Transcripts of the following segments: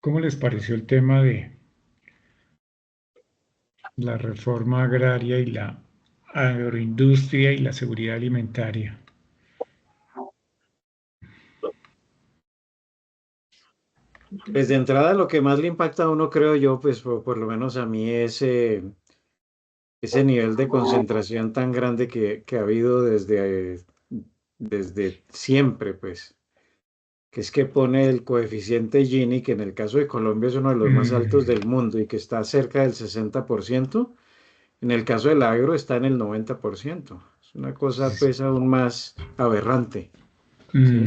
¿Cómo les pareció el tema de la reforma agraria y la agroindustria y la seguridad alimentaria? Pues de entrada lo que más le impacta a uno, creo yo, pues por lo menos a mí, es ese nivel de concentración tan grande que ha habido desde siempre, pues, que es que pone el coeficiente Gini, que en el caso de Colombia es uno de los más altos Mm, del mundo y que está cerca del 60%. En el caso del agro está en el 90%. Es una cosa sí. pues aún más aberrante, ¿sí? Mm,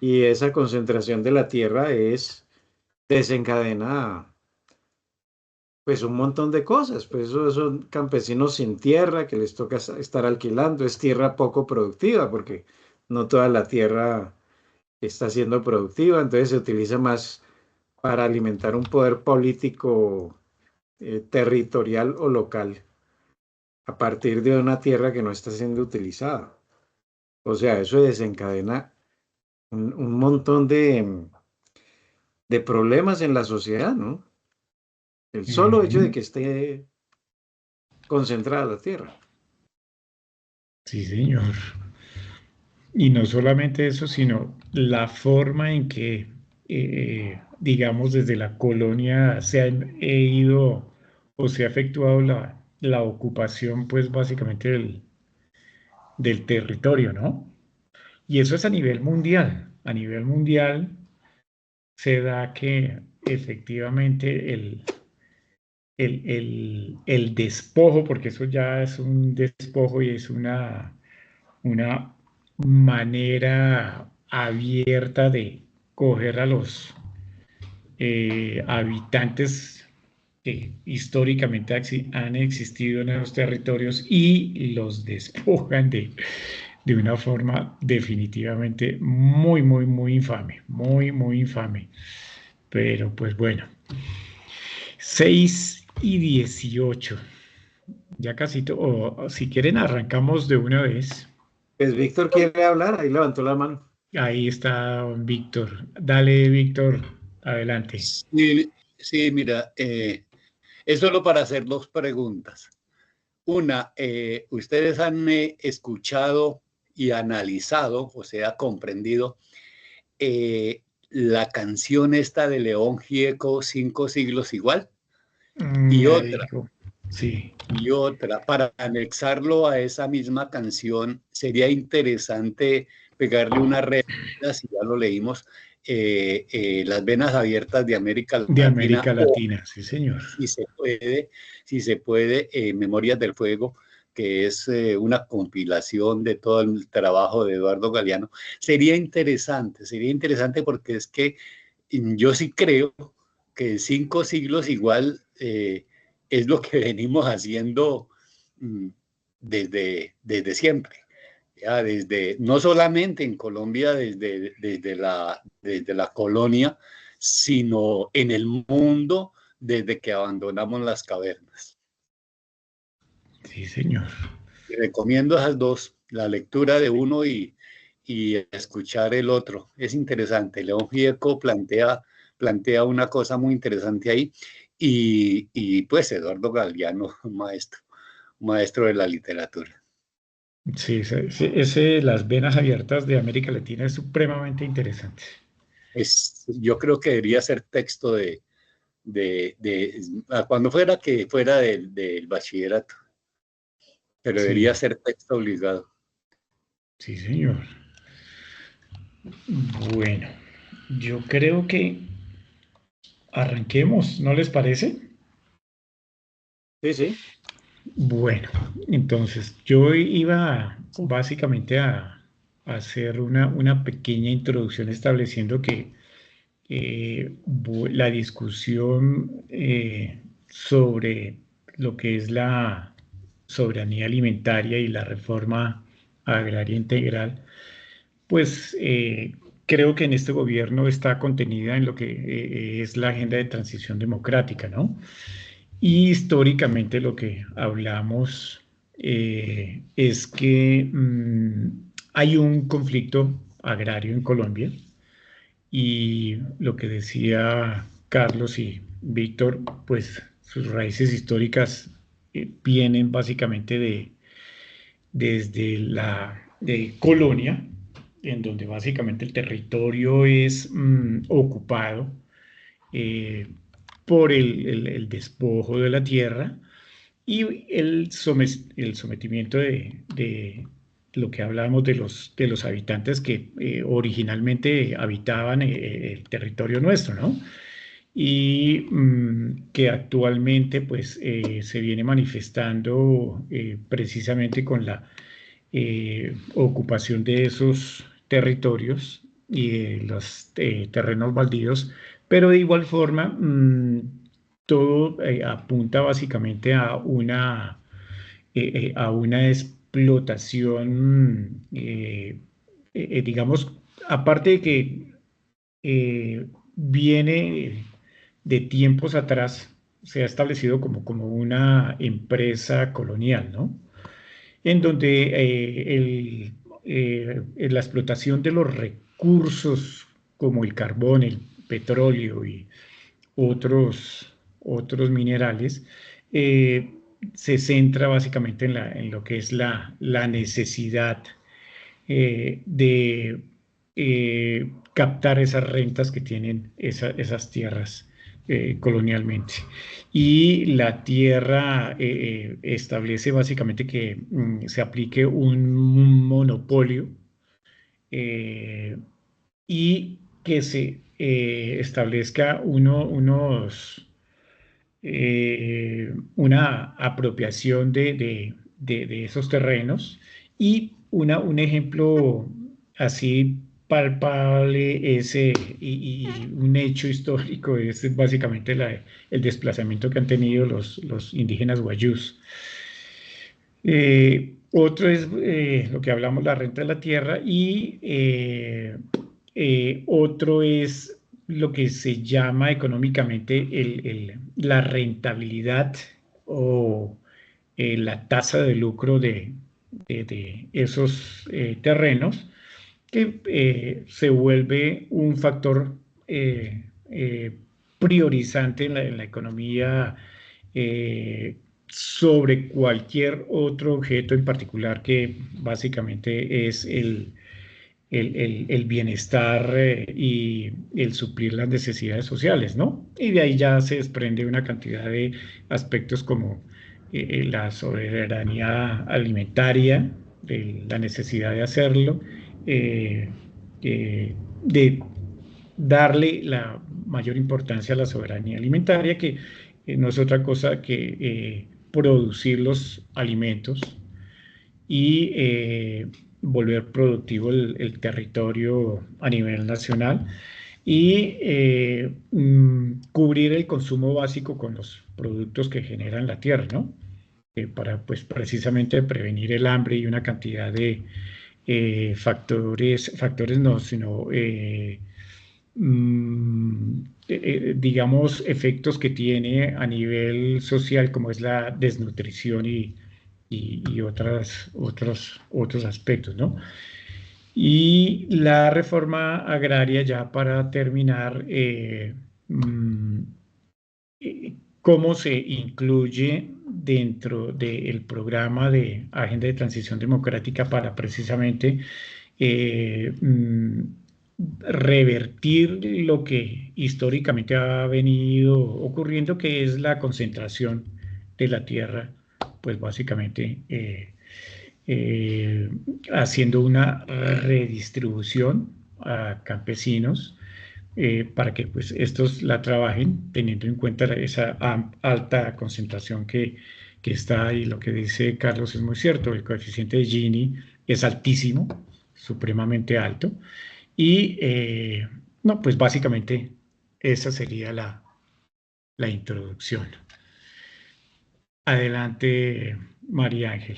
Y esa concentración de la tierra desencadena pues un montón de cosas. Pues esos son campesinos sin tierra que les toca estar alquilando. Es tierra poco productiva porque no toda la tierra está siendo productiva, entonces se utiliza más para alimentar un poder político territorial o local a partir de una tierra que no está siendo utilizada. O sea, eso desencadena un montón de problemas en la sociedad, ¿no? El solo hecho de ujú. que esté concentrada la tierra. Sí, señor. Y no solamente eso, sino la forma en que, digamos, desde la colonia se ha ido o se ha efectuado la ocupación, pues básicamente del territorio, ¿no? Y eso es a nivel mundial. A nivel mundial se da que efectivamente el despojo, porque eso ya es un despojo y es una manera abierta de coger a los habitantes que históricamente han existido en los territorios y los despojan de una forma definitivamente muy, muy, muy infame, muy, muy infame. Pero pues bueno, 6:18, ya casi, o si quieren arrancamos de una vez. Pues Víctor quiere hablar, ahí levantó la mano. Ahí está Víctor. Dale, Víctor, adelante. Sí, sí, mira, es solo para hacer dos preguntas. Una, ustedes han escuchado y analizado, o sea, comprendido la canción esta de León Gieco, Cinco siglos igual. Y otra, Médico. Sí. para anexarlo a esa misma canción, sería interesante pegarle una red, si ya lo leímos, Las venas abiertas de América De Latina, América o Latina, sí, señor. si se puede, si se puede, Memorias del Fuego, que es una compilación de todo el trabajo de Eduardo Galeano. Sería interesante porque es que yo sí creo que 5 siglos igual es lo que venimos haciendo mm, desde siempre. Ya no solamente en Colombia desde la colonia, sino en el mundo desde que abandonamos las cavernas. Sí, señor. Y recomiendo esas dos, la lectura de uno y escuchar el otro. Es interesante. León Gieco plantea una cosa muy interesante ahí y pues Eduardo Galeano, maestro de la literatura. Sí, Las venas abiertas de América Latina es supremamente interesante. Yo creo que debería ser texto cuando fuera que fuera del bachillerato, pero debería Sí, ser texto obligado. sí, señor. Bueno, yo creo que arranquemos, ¿no les parece? Sí, sí. Bueno, entonces yo iba básicamente a hacer una pequeña introducción estableciendo que la discusión sobre lo que es la soberanía alimentaria y la reforma agraria integral, pues creo que en este gobierno está contenida en lo que es la agenda de transición democrática, ¿no? Y históricamente lo que hablamos es que hay un conflicto agrario en Colombia y lo que decía Carlos y Víctor, pues sus raíces históricas vienen básicamente desde la colonia, en donde básicamente el territorio es ocupado eh, por el despojo de la tierra y el sometimiento de lo que hablamos de los habitantes que originalmente habitaban el territorio nuestro, ¿no? Y que actualmente pues se viene manifestando precisamente con la ocupación de esos territorios y de los terrenos baldíos, pero de igual forma todo apunta básicamente a una explotación, digamos, aparte de que viene de tiempos atrás, se ha establecido como una empresa colonial, ¿no? En donde la explotación de los recursos como el carbón, el petróleo y otros minerales, eh, se centra básicamente en lo que es la necesidad de captar esas rentas que tienen esas tierras colonialmente. Y la tierra establece básicamente que se aplique un monopolio eh, y que se establezca una apropiación de esos terrenos y un ejemplo así palpable y un hecho histórico es básicamente el desplazamiento que han tenido los indígenas guayús. Otro es lo que hablamos, la renta de la tierra, y otro es lo que se llama económicamente la rentabilidad o la tasa de lucro de esos terrenos, que se vuelve un factor priorizante en la economía sobre cualquier otro objeto en particular que básicamente es el bienestar y el suplir las necesidades sociales, ¿no? Y de ahí ya se desprende una cantidad de aspectos como la soberanía alimentaria, la necesidad de hacerlo, eh, de darle la mayor importancia a la soberanía alimentaria, que no es otra cosa que producir los alimentos y volver productivo territorio a nivel nacional y cubrir el consumo básico con los productos que generan la tierra, ¿no? Para pues precisamente prevenir el hambre y una cantidad de factores no, sino digamos, efectos que tiene a nivel social, como es la desnutrición y otros aspectos, ¿no? Y la reforma agraria, ya para terminar, cómo se incluye dentro del programa de Agenda de Transición Democrática para precisamente eh, mm, revertir lo que históricamente ha venido ocurriendo, que es la concentración de la tierra, pues básicamente eh, haciendo una redistribución a campesinos para que pues estos la trabajen teniendo en cuenta esa alta concentración que está ahí. Lo que dice Carlos es muy cierto, el coeficiente de Gini es altísimo, supremamente alto, y no, pues básicamente esa sería la introducción. Adelante, María Ángel.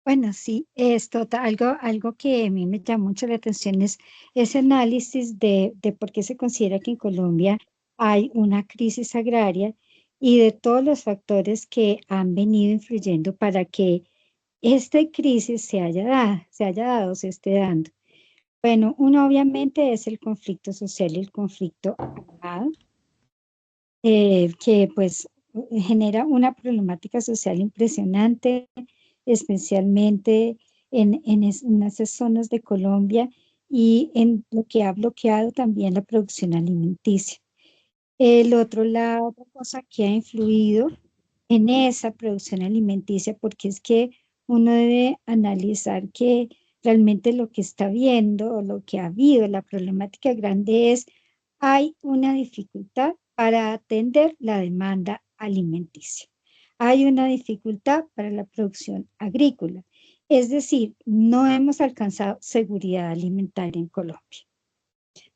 Bueno, sí, algo que a mí me llama mucho la atención es ese análisis de por qué se considera que en Colombia hay una crisis agraria y de todos los factores que han venido influyendo para que esta crisis se haya dado, se esté dando. Bueno, uno obviamente es el conflicto social y el conflicto armado, que pues genera una problemática social impresionante, especialmente en esas zonas de Colombia y en lo que ha bloqueado también la producción alimenticia. La otra cosa que ha influido en esa producción alimenticia, porque es que uno debe analizar que realmente lo que está viendo o lo que ha habido, la problemática grande es, hay una dificultad para atender la demanda alimenticia. Hay una dificultad para la producción agrícola. Es decir, no hemos alcanzado seguridad alimentaria en Colombia.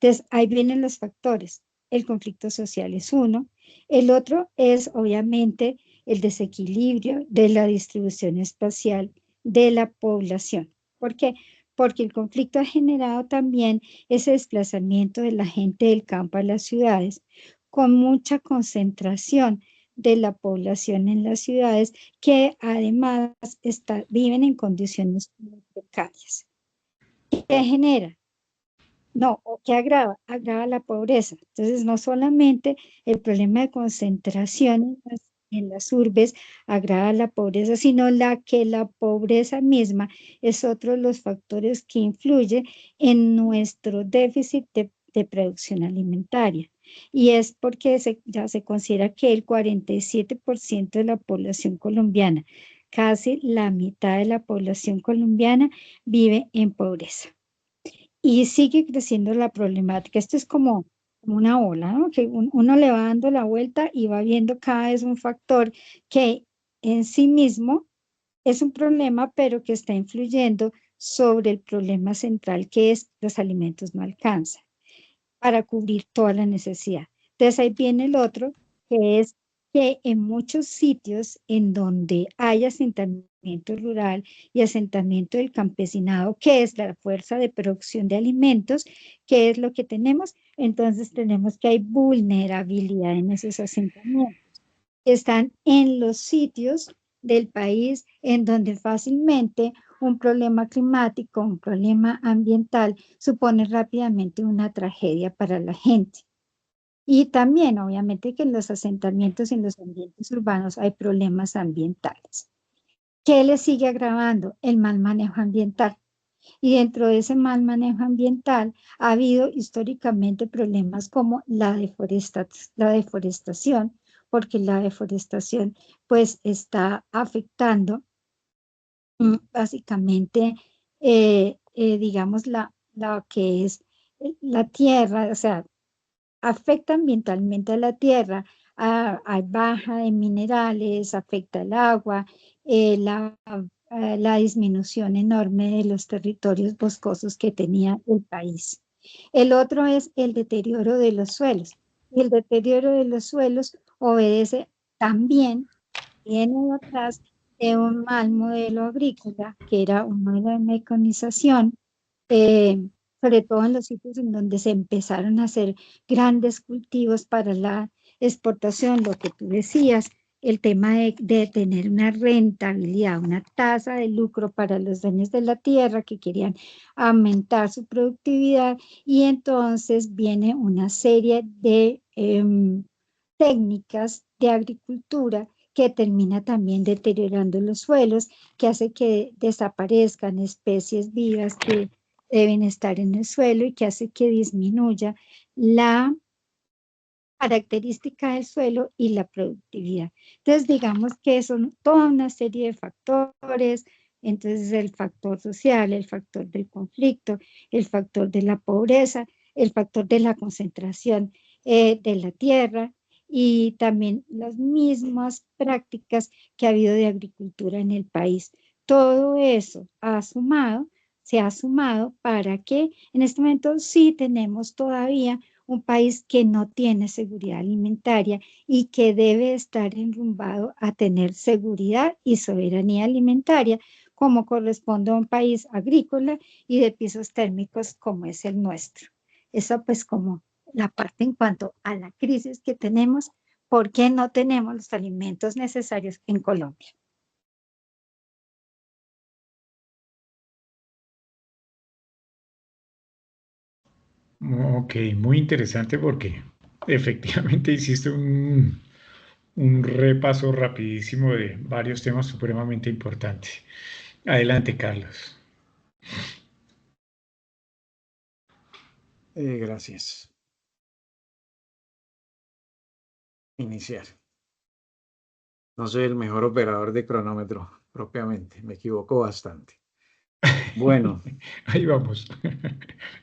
Entonces, ahí vienen los factores. El conflicto social es uno. El otro es, obviamente, el desequilibrio de la distribución espacial de la población. ¿Por qué? Porque el conflicto ha generado también ese desplazamiento de la gente del campo a las ciudades, con mucha concentración de la población en las ciudades, que además viven en condiciones muy precarias. ¿Qué genera? No, ¿o qué agrava? Agrava la pobreza. Entonces, no solamente el problema de concentración en las urbes agrava la pobreza, sino la pobreza misma es otro de los factores que influye en nuestro déficit de producción alimentaria. Y es porque ya se considera que el 47% de la población colombiana, casi la mitad de la población colombiana, vive en pobreza. Y sigue creciendo la problemática. Esto es como una ola, ¿no? Que uno le va dando la vuelta y va viendo cada vez un factor que en sí mismo es un problema, pero que está influyendo sobre el problema central, que es los alimentos no alcanzan para cubrir toda la necesidad. Entonces ahí viene el otro, que es que en muchos sitios en donde hay asentamiento rural y asentamiento del campesinado, que es la fuerza de producción de alimentos, ¿qué es lo que tenemos? Entonces tenemos que hay vulnerabilidad en esos asentamientos. Están en los sitios del país en donde fácilmente un problema climático, un problema ambiental supone rápidamente una tragedia para la gente. Y también, obviamente, que en los asentamientos, en los ambientes urbanos hay problemas ambientales. ¿Qué le sigue agravando? El mal manejo ambiental. Y dentro de ese mal manejo ambiental ha habido históricamente problemas como la deforestación, porque la deforestación pues está afectando básicamente, digamos, la que es la tierra, o sea, afecta ambientalmente a la tierra, hay baja de minerales, afecta el agua, la disminución enorme de los territorios boscosos que tenía el país. El otro es el deterioro de los suelos. Y el deterioro de los suelos obedece también, viene atrás de un mal modelo agrícola, que era un modelo de mecanización, eh, sobre todo en los sitios en donde se empezaron a hacer grandes cultivos para la exportación, lo que tú decías, el tema de tener una rentabilidad, una tasa de lucro para los dueños de la tierra que querían aumentar su productividad, y entonces viene una serie de técnicas de agricultura que termina también deteriorando los suelos, que hace que desaparezcan especies vivas que deben estar en el suelo y que hace que disminuya la característica del suelo y la productividad. Entonces, digamos que son toda una serie de factores. Entonces, el factor social, el factor del conflicto, el factor de la pobreza, el factor de la concentración de la tierra, y también las mismas prácticas que ha habido de agricultura en el país. Todo eso se ha sumado para que en este momento sí tenemos todavía un país que no tiene seguridad alimentaria y que debe estar enrumbado a tener seguridad y soberanía alimentaria, como corresponde a un país agrícola y de pisos térmicos como es el nuestro. Eso pues como la parte en cuanto a la crisis que tenemos, ¿por qué no tenemos los alimentos necesarios en Colombia? Ok, muy interesante porque efectivamente hiciste un repaso rapidísimo de varios temas supremamente importantes. Adelante, Carlos. Gracias. Iniciar. No soy el mejor operador de cronómetro, propiamente. Me equivoco bastante. Bueno, Ahí vamos.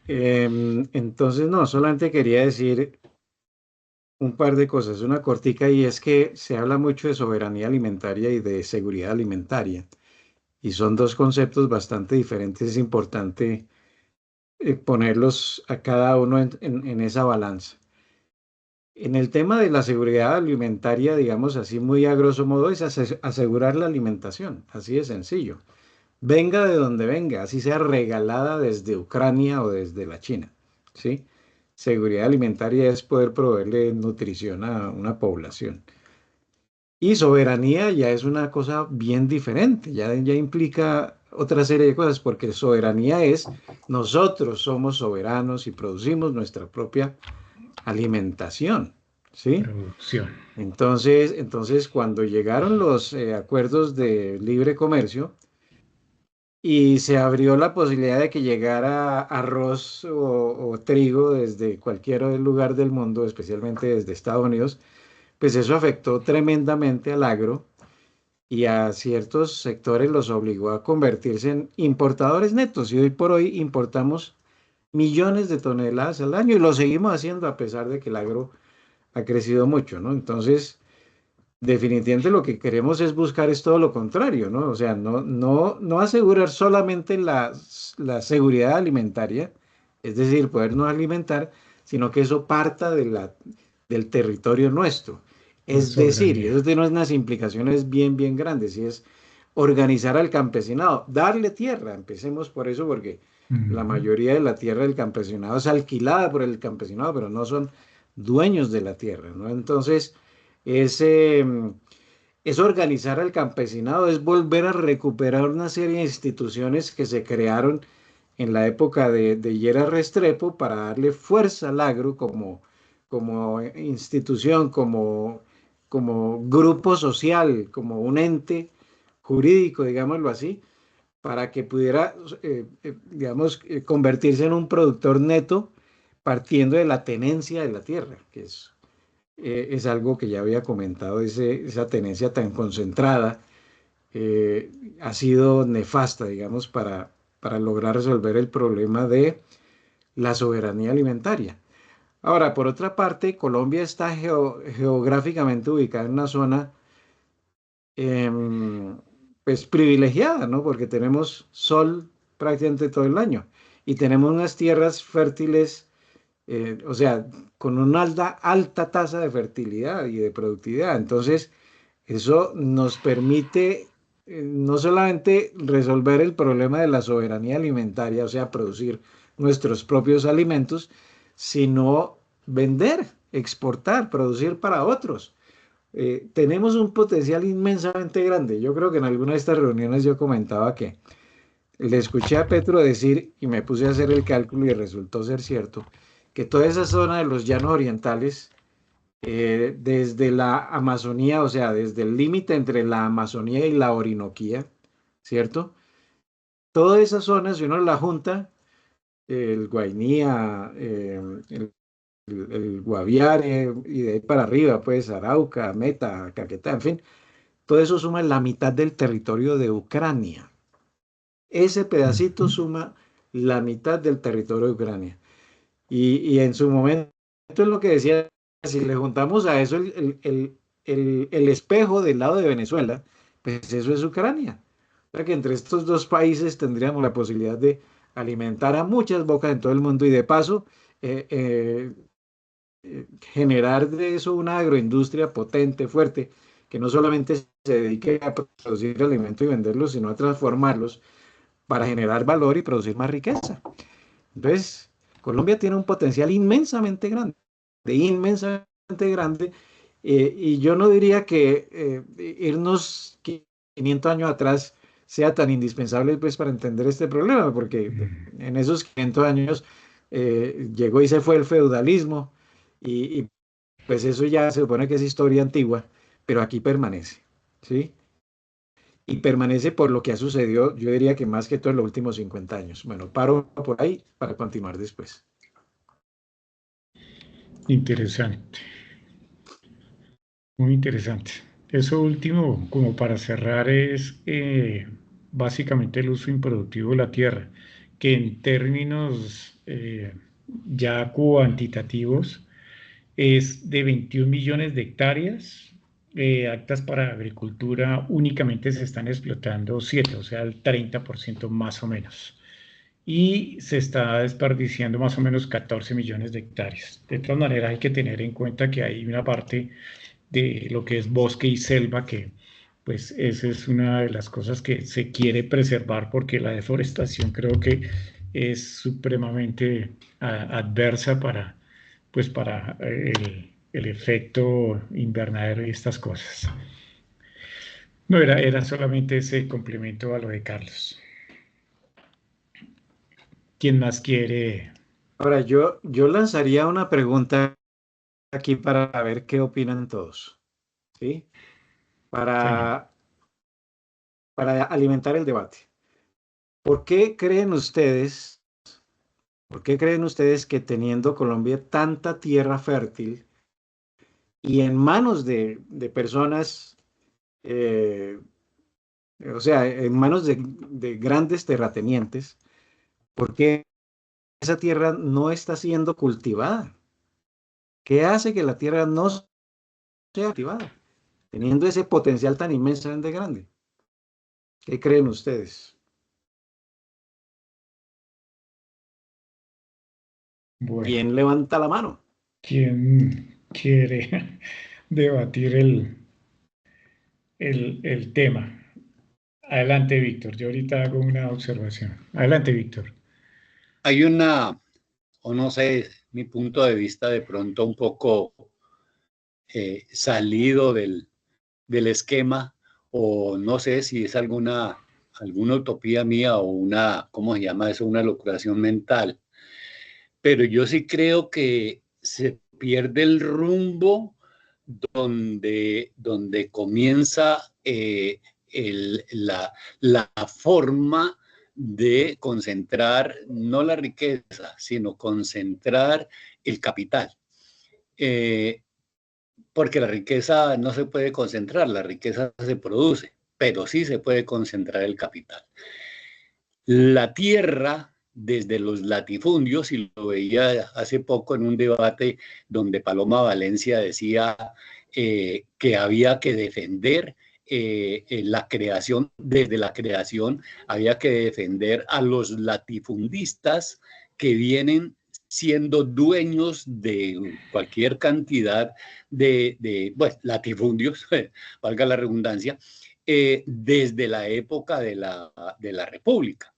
entonces no, solamente quería decir un par de cosas, una cortica, y es que se habla mucho de soberanía alimentaria y de seguridad alimentaria, y son dos conceptos bastante diferentes. Es importante ponerlos a cada uno en esa balanza. En el tema de la seguridad alimentaria, digamos así muy a grosso modo, es asegurar la alimentación, así de sencillo. Venga de donde venga, así sea regalada desde Ucrania o desde la China, ¿sí? Seguridad alimentaria es poder proveerle nutrición a una población. Y soberanía ya es una cosa bien diferente, ya implica otra serie de cosas, porque soberanía es nosotros somos soberanos y producimos nuestra propia alimentación, ¿sí? Producción. Entonces cuando llegaron los acuerdos de libre comercio y se abrió la posibilidad de que llegara arroz o trigo desde cualquier lugar del mundo, especialmente desde Estados Unidos, pues eso afectó tremendamente al agro y a ciertos sectores los obligó a convertirse en importadores netos. Y hoy por hoy importamos millones de toneladas al año y lo seguimos haciendo a pesar de que el agro ha crecido mucho, ¿no? Entonces, definitivamente lo que queremos es buscar es todo lo contrario, ¿no? O sea, no asegurar solamente la seguridad alimentaria, es decir, podernos alimentar, sino que eso parta del territorio nuestro. La Es decir, y soberanía. eso tiene unas implicaciones bien grandes, y es organizar al campesinado, darle tierra, empecemos por eso, porque la Ujú. mayoría de la tierra del campesinado es alquilada por el campesinado, pero no son dueños de la tierra, ¿no? Entonces, es, es organizar al campesinado, es volver a recuperar una serie de instituciones que se crearon en la época de Llera Restrepo para darle fuerza al agro como institución, como grupo social, como un ente jurídico, digámoslo así, para que pudiera, digamos, convertirse en un productor neto partiendo de la tenencia de la tierra, que es algo que ya había comentado, esa tenencia tan concentrada ha sido nefasta, digamos, para lograr resolver el problema de la soberanía alimentaria. Ahora, por otra parte, Colombia está geográficamente ubicada en una zona em, pues privilegiada, ¿no? Porque tenemos sol prácticamente todo el año y tenemos unas tierras fértiles, o sea, con una alta tasa de fertilidad y de productividad. Entonces, eso nos permite no solamente resolver el problema de la soberanía alimentaria, o sea, producir nuestros propios alimentos, sino vender, exportar, producir para otros. Tenemos un potencial inmensamente grande. Yo creo que en alguna de estas reuniones yo comentaba que le escuché a Petro decir, y me puse a hacer el cálculo y resultó ser cierto, que toda esa zona de los llanos orientales, desde la Amazonía, o sea, desde el límite entre la Amazonía y la Orinoquía, ¿cierto? Toda esa zona, si uno la junta, el Guainía, el Guaviare, y de ahí para arriba, pues Arauca, Meta, Caquetá, en fin, todo eso suma la mitad del territorio de Ucrania. Ese pedacito Ujú. suma la mitad del territorio de Ucrania. Y en su momento es lo que decía, si le juntamos a eso el espejo del lado de Venezuela, pues eso es Ucrania. O sea que entre estos dos países tendríamos la posibilidad de alimentar a muchas bocas en todo el mundo y de paso eh, eh, generar de eso una agroindustria potente, fuerte, que no solamente se dedique a producir alimentos y venderlos, sino a transformarlos para generar valor y producir más riqueza. Entonces, Colombia tiene un potencial inmensamente grande, y yo no diría que irnos 500 años atrás sea tan indispensable pues para entender este problema, porque en esos 500 años llegó y se fue el feudalismo, y pues eso ya se supone que es historia antigua, pero aquí permanece, ¿sí? Y permanece por lo que ha sucedido, yo diría que más que todo en los últimos 50 años. Bueno, paro por ahí para continuar después. Interesante, muy interesante. Eso último, como para cerrar, es básicamente el uso improductivo de la tierra, que en términos ya cuantitativos es de 21 millones de hectáreas aptas para agricultura. Únicamente se están explotando 7, o sea, el 30% más o menos. Y se está desperdiciando más o menos 14 millones de hectáreas. De todas maneras, hay que tener en cuenta que hay una parte de lo que es bosque y selva que, pues, esa es una de las cosas que se quiere preservar, porque la deforestación creo que es supremamente adversa para, pues, para el efecto invernadero y estas cosas. No, era solamente ese complemento a lo de Carlos. ¿Quién más quiere? Ahora, yo lanzaría una pregunta aquí para ver qué opinan todos, ¿sí? Señor. Para, para alimentar el debate. ¿Por qué creen ustedes, por qué creen ustedes que teniendo Colombia tanta tierra fértil y en manos de personas, eh, o sea, en manos de grandes terratenientes, por qué esa tierra no está siendo cultivada? ¿Qué hace que la tierra no sea cultivada, teniendo ese potencial tan inmensamente grande? ¿Qué creen ustedes? Bueno, ¿Quién levanta la mano? ¿quién quiere debatir el tema? Adelante, Víctor. Yo ahorita hago una observación. Adelante, Víctor. Hay una, o no sé, mi punto de vista de pronto un poco salido del esquema, o no sé si es alguna utopía mía o una, ¿cómo se llama eso? Una locuración mental. Pero yo sí creo que se pierde el rumbo donde comienza la forma de concentrar no la riqueza, sino concentrar el capital. Eh, Porque la riqueza no se puede concentrar, la riqueza se produce, pero sí se puede concentrar el capital. La tierra, desde los latifundios, y lo veía hace poco en un debate donde Paloma Valencia decía que había que defender la creación, desde la creación había que defender a los latifundistas que vienen siendo dueños de cualquier cantidad bueno, latifundios, valga la redundancia, desde la época de la República.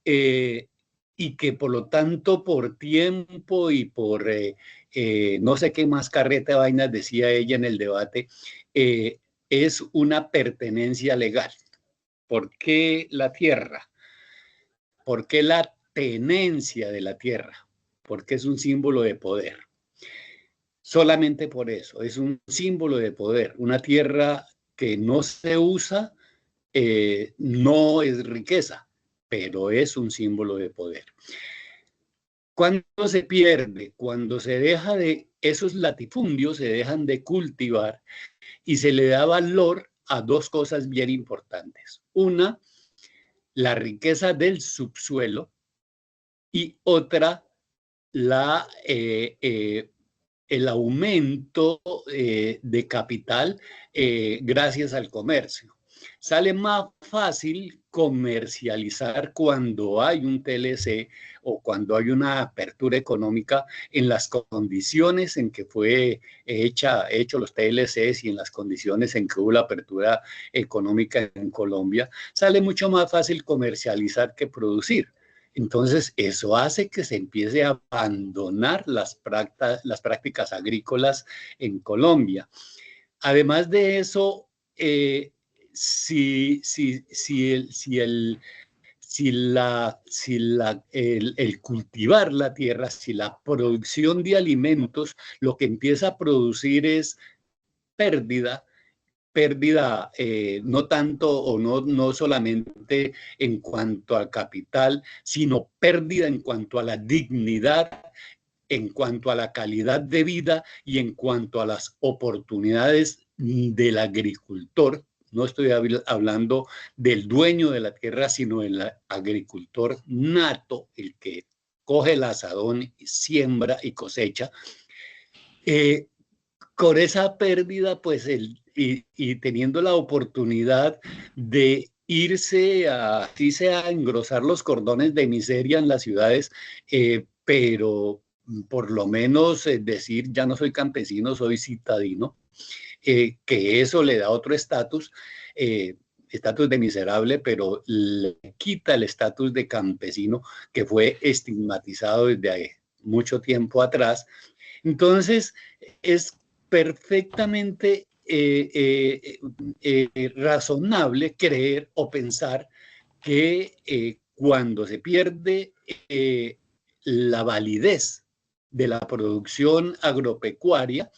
Y que por lo tanto por tiempo y por no sé qué más carreta de vainas decía ella en el debate, es una pertenencia legal. ¿Por qué la tierra? ¿Por qué la tenencia de la tierra? Porque es un símbolo de poder. Solamente por eso, es un símbolo de poder. Una tierra que no se usa no es riqueza, pero es un símbolo de poder. Cuando se pierde, cuando se deja de esos latifundios, se dejan de cultivar y se le da valor a dos cosas bien importantes. Una, la riqueza del subsuelo y otra, el aumento de capital gracias al comercio. Sale más fácil comercializar cuando hay un TLC o cuando hay una apertura económica en las condiciones en que fue hecho los TLCs y en las condiciones en que hubo la apertura económica en Colombia. Sale mucho más fácil comercializar que producir. Entonces, eso hace que se empiece a abandonar las prácticas agrícolas en Colombia. Además de eso, si el cultivar la tierra, si la producción de alimentos, lo que empieza a producir es pérdida, no tanto o no solamente en cuanto al capital, sino pérdida en cuanto a la dignidad, en cuanto a la calidad de vida y en cuanto a las oportunidades del agricultor. No estoy hablando del dueño de la tierra, sino del agricultor nato, el que coge el asadón, siembra y cosecha. Con esa pérdida, pues, y teniendo la oportunidad de irse así sea, a engrosar los cordones de miseria en las ciudades, pero por lo menos decir, ya no soy campesino, soy citadino, que eso le da otro estatus, estatus de miserable, pero le quita el estatus de campesino que fue estigmatizado desde mucho tiempo atrás. Entonces, es perfectamente razonable creer o pensar que cuando se pierde la validez de la producción agropecuaria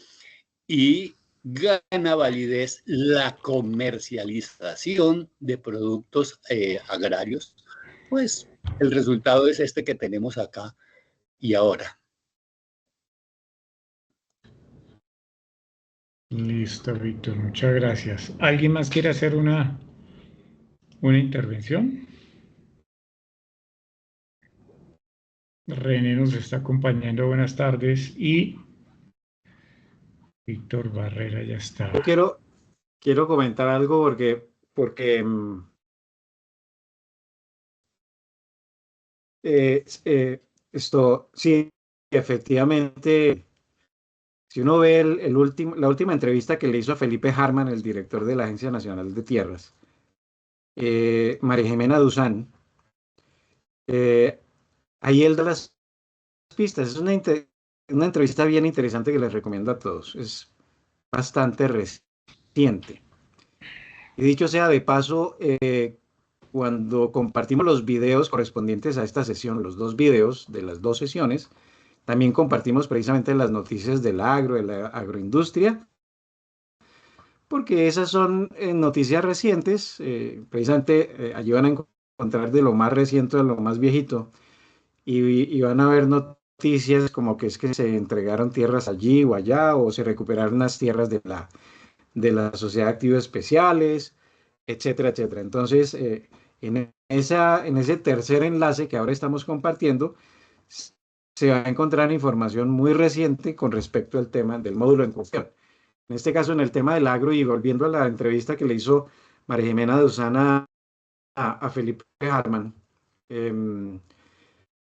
y gana validez la comercialización de productos agrarios, pues el resultado es este que tenemos acá y ahora. Listo, Víctor, muchas gracias. ¿Alguien más quiere hacer una intervención? René nos está acompañando, buenas tardes, y Víctor Barrera ya está. Yo quiero comentar algo porque esto, sí, efectivamente, si uno ve la última entrevista que le hizo a Felipe Harman, el director de la Agencia Nacional de Tierras, María Jimena Duzán, ahí él da las pistas. Es una entrevista bien interesante que les recomiendo a todos. Es bastante reciente. Y dicho sea de paso, cuando compartimos los videos correspondientes a esta sesión, los 2 videos de las 2 sesiones, también compartimos precisamente las noticias del agro, de la agroindustria, porque esas son noticias recientes, precisamente ayudan a encontrar de lo más reciente a lo más viejito, y van a ver noticias como que es que se entregaron tierras allí o allá, o se recuperaron las tierras de la Sociedad de Activos Especiales, etcétera, etcétera. Entonces, en ese tercer enlace que ahora estamos compartiendo, se va a encontrar información muy reciente con respecto al tema del módulo en cuestión. En este caso, en el tema del agro, y volviendo a la entrevista que le hizo María Jimena de Usana a Felipe Harman,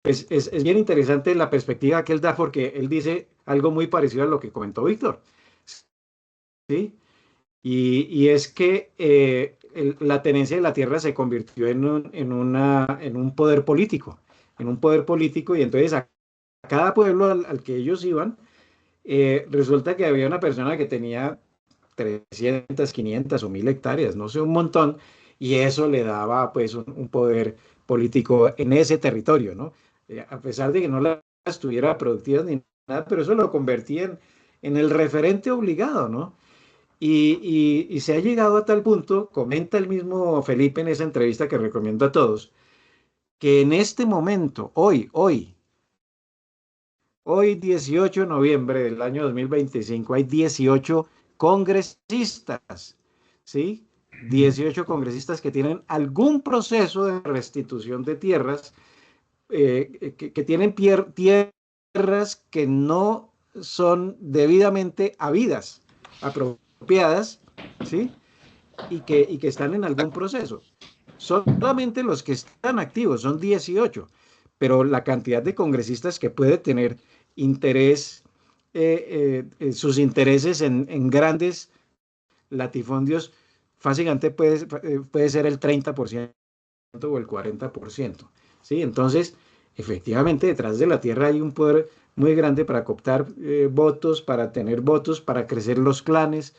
es bien interesante la perspectiva que él da, porque él dice algo muy parecido a lo que comentó Víctor, ¿sí? Y es que la tenencia de la tierra se convirtió en un poder político, y entonces a cada pueblo al que ellos iban, resulta que había una persona que tenía 300, 500 o 1000 hectáreas, no sé, un montón, y eso le daba pues un poder político en ese territorio, ¿no? A pesar de que no las tuviera productivas ni nada, pero eso lo convertía en el referente obligado, ¿no? Y se ha llegado a tal punto, comenta el mismo Felipe en esa entrevista que recomiendo a todos, que en este momento, hoy 18 de noviembre del año 2025, hay 18 congresistas, ¿sí? 18 congresistas que tienen algún proceso de restitución de tierras, que tienen tierras que no son debidamente habidas, apropiadas, ¿sí? Y que están en algún proceso. Solamente los que están activos son 18, pero la cantidad de congresistas que puede tener interés, sus intereses en grandes latifundios, fácilmente puede ser el 30% o el 40%, ¿sí? Entonces, efectivamente, detrás de la tierra hay un poder muy grande para cooptar votos, para tener votos, para crecer los clanes,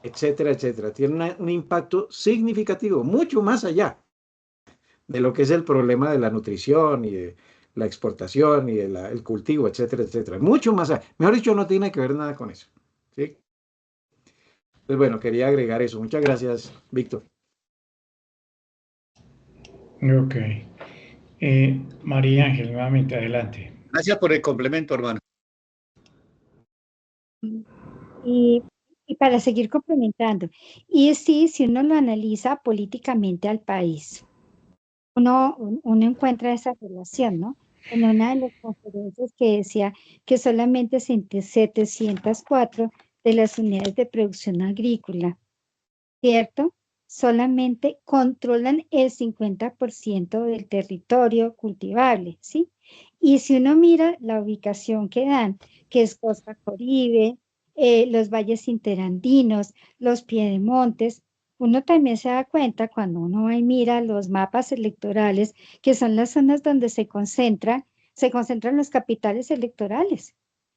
etcétera, etcétera. Tiene un impacto significativo, mucho más allá de lo que es el problema de la nutrición y de la exportación y el cultivo, etcétera, etcétera. Mucho más, mejor dicho, no tiene que ver nada con eso. ¿Sí? Pues bueno, quería agregar eso. Muchas gracias, Víctor. Ok. María Ángel, nuevamente, adelante. Gracias por el complemento, hermano. Y, y para seguir complementando, y sí, si uno lo analiza políticamente al país, uno encuentra esa relación, ¿no? En una de las conferencias que decía que solamente 704 de las unidades de producción agrícola, ¿cierto? Solamente controlan el 50% del territorio cultivable, ¿sí? Y si uno mira la ubicación que dan, que es Costa Coribe, los valles interandinos, los piedemontes, uno también se da cuenta cuando uno va y mira los mapas electorales, que son las zonas donde se concentran los capitales electorales.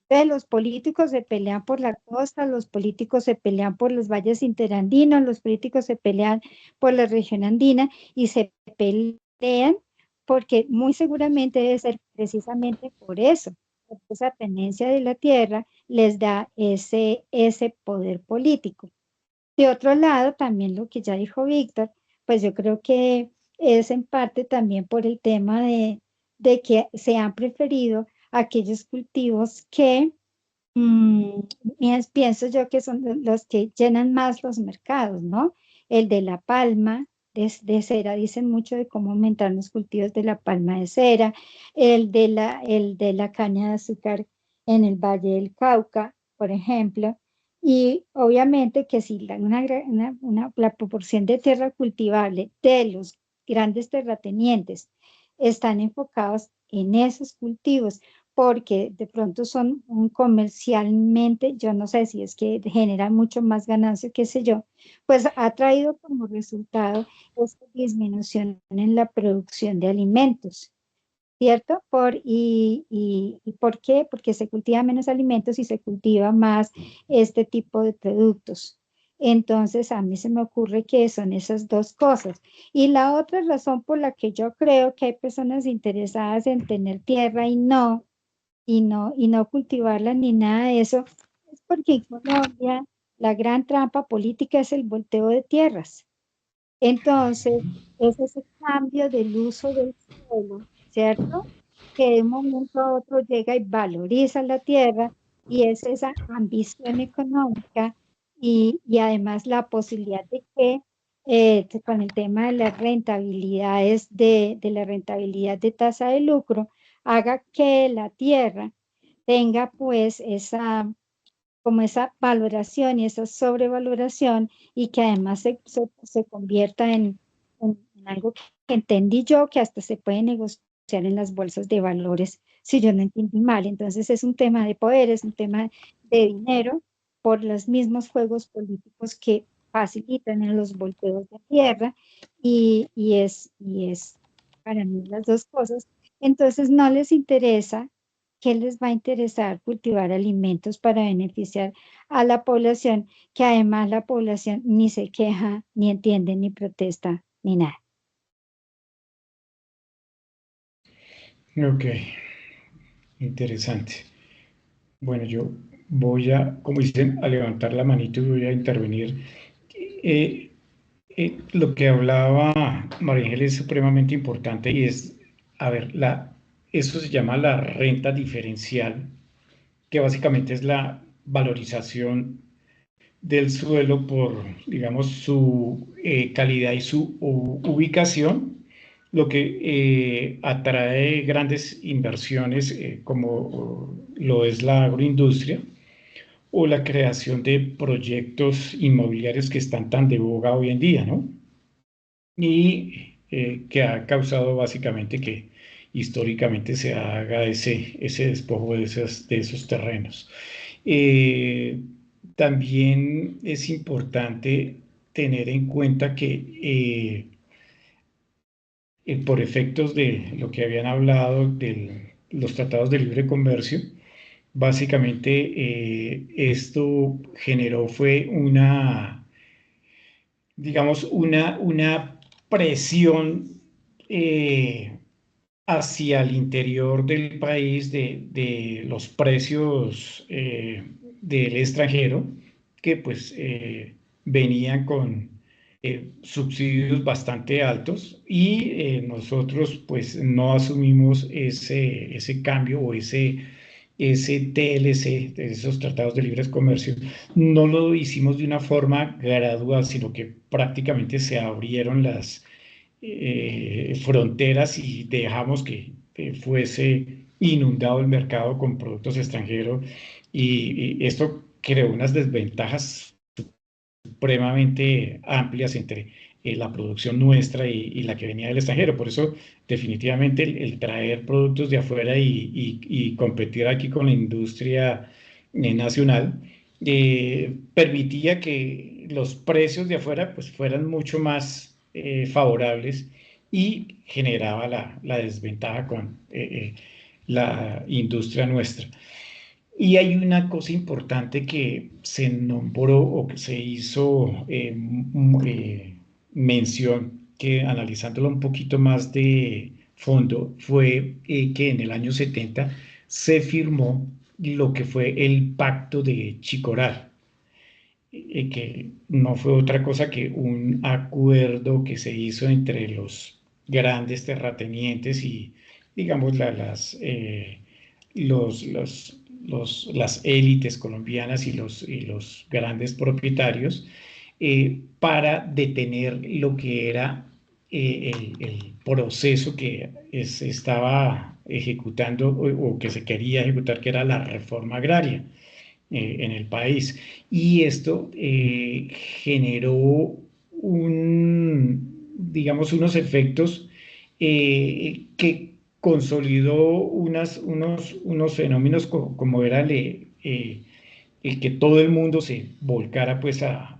Entonces, los políticos se pelean por la costa, los políticos se pelean por los valles interandinos, los políticos se pelean por la región andina y se pelean porque muy seguramente debe ser precisamente por eso, porque esa tenencia de la tierra les da ese poder político. De otro lado, también lo que ya dijo Víctor, pues yo creo que es en parte también por el tema de que se han preferido aquellos cultivos que pienso yo que son los que llenan más los mercados, ¿no? El de la palma de cera, dicen mucho de cómo aumentar los cultivos de la palma de cera, el de la caña de azúcar en el Valle del Cauca, por ejemplo, y obviamente que si la proporción de tierra cultivable de los grandes terratenientes están enfocados en esos cultivos, porque de pronto son comercialmente, yo no sé si es que generan mucho más ganancia, qué sé yo, pues ha traído como resultado esta disminución en la producción de alimentos, ¿cierto? ¿Y por qué? Porque se cultiva menos alimentos y se cultiva más este tipo de productos. Entonces, a mí se me ocurre que son esas dos cosas. Y la otra razón por la que yo creo que hay personas interesadas en tener tierra y no cultivarla ni nada de eso, es porque en Colombia la gran trampa política es el volteo de tierras. Entonces, es ese cambio del uso del suelo, ¿cierto? Que de un momento a otro llega y valoriza la tierra y es esa ambición económica y además la posibilidad de que con el tema de las rentabilidades de la rentabilidad de tasa de lucro haga que la tierra tenga pues como esa valoración y esa sobrevaloración y que además se convierta en algo que entendí yo que hasta se puede negociar en las bolsas de valores, si yo no entendí mal. Entonces es un tema de poder, es un tema de dinero por los mismos juegos políticos que facilitan en los volteos de tierra y es para mí las dos cosas. Entonces no les interesa. ¿Qué les va a interesar cultivar alimentos para beneficiar a la población, que además la población ni se queja, ni entiende, ni protesta, ni nada? Ok, interesante. Bueno, yo voy a, como dicen, a levantar la manito y voy a intervenir. Eh, lo que hablaba María Ángel es supremamente importante y es, a ver, eso se llama la renta diferencial, que básicamente es la valorización del suelo por, digamos, su calidad y su ubicación, lo que atrae grandes inversiones como lo es la agroindustria o la creación de proyectos inmobiliarios que están tan de boga hoy en día, ¿no? Y que ha causado básicamente que históricamente se haga ese despojo de esos terrenos. Eh, También es importante tener en cuenta que por efectos de lo que habían hablado de los tratados de libre comercio, básicamente esto generó fue digamos, una presión hacia el interior del país de los precios del extranjero, que pues venían con subsidios bastante altos y nosotros pues no asumimos ese cambio o ese TLC, de esos tratados de libre comercio, no lo hicimos de una forma gradual, sino que prácticamente se abrieron las fronteras y dejamos que fuese inundado el mercado con productos extranjeros y esto creó unas desventajas supremamente amplias entre la producción nuestra y la que venía del extranjero. Por eso, definitivamente, el traer productos de afuera y competir aquí con la industria nacional permitía que los precios de afuera pues, fueran mucho más favorables y generaba la desventaja con la industria nuestra. Y hay una cosa importante que se nombró o que se hizo mención, que analizándolo un poquito más de fondo, fue que en el año 70 se firmó lo que fue el Pacto de Chicorar, que no fue otra cosa que un acuerdo que se hizo entre los grandes terratenientes y, digamos, las élites colombianas y los grandes propietarios para detener lo que era el proceso que se estaba ejecutando o que se quería ejecutar, que era la reforma agraria en el país. Y esto generó digamos, unos efectos que consolidó unos fenómenos como era el que todo el mundo se volcara pues a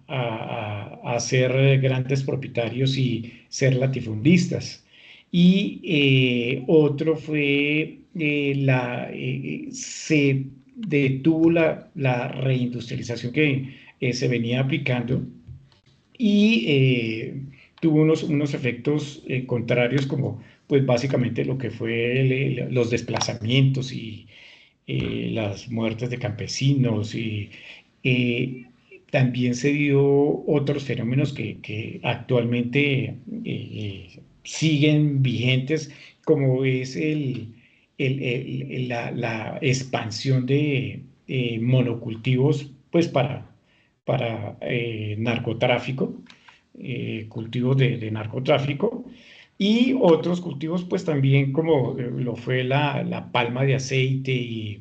ser grandes propietarios y ser latifundistas. Y otro fue se detuvo la reindustrialización que se venía aplicando y tuvo unos efectos contrarios como pues básicamente lo que fue los desplazamientos y las muertes de campesinos y eh, también se dio otros fenómenos que actualmente siguen vigentes, como es la expansión de monocultivos pues para narcotráfico, cultivos de narcotráfico, y otros cultivos pues también como lo fue la palma de aceite y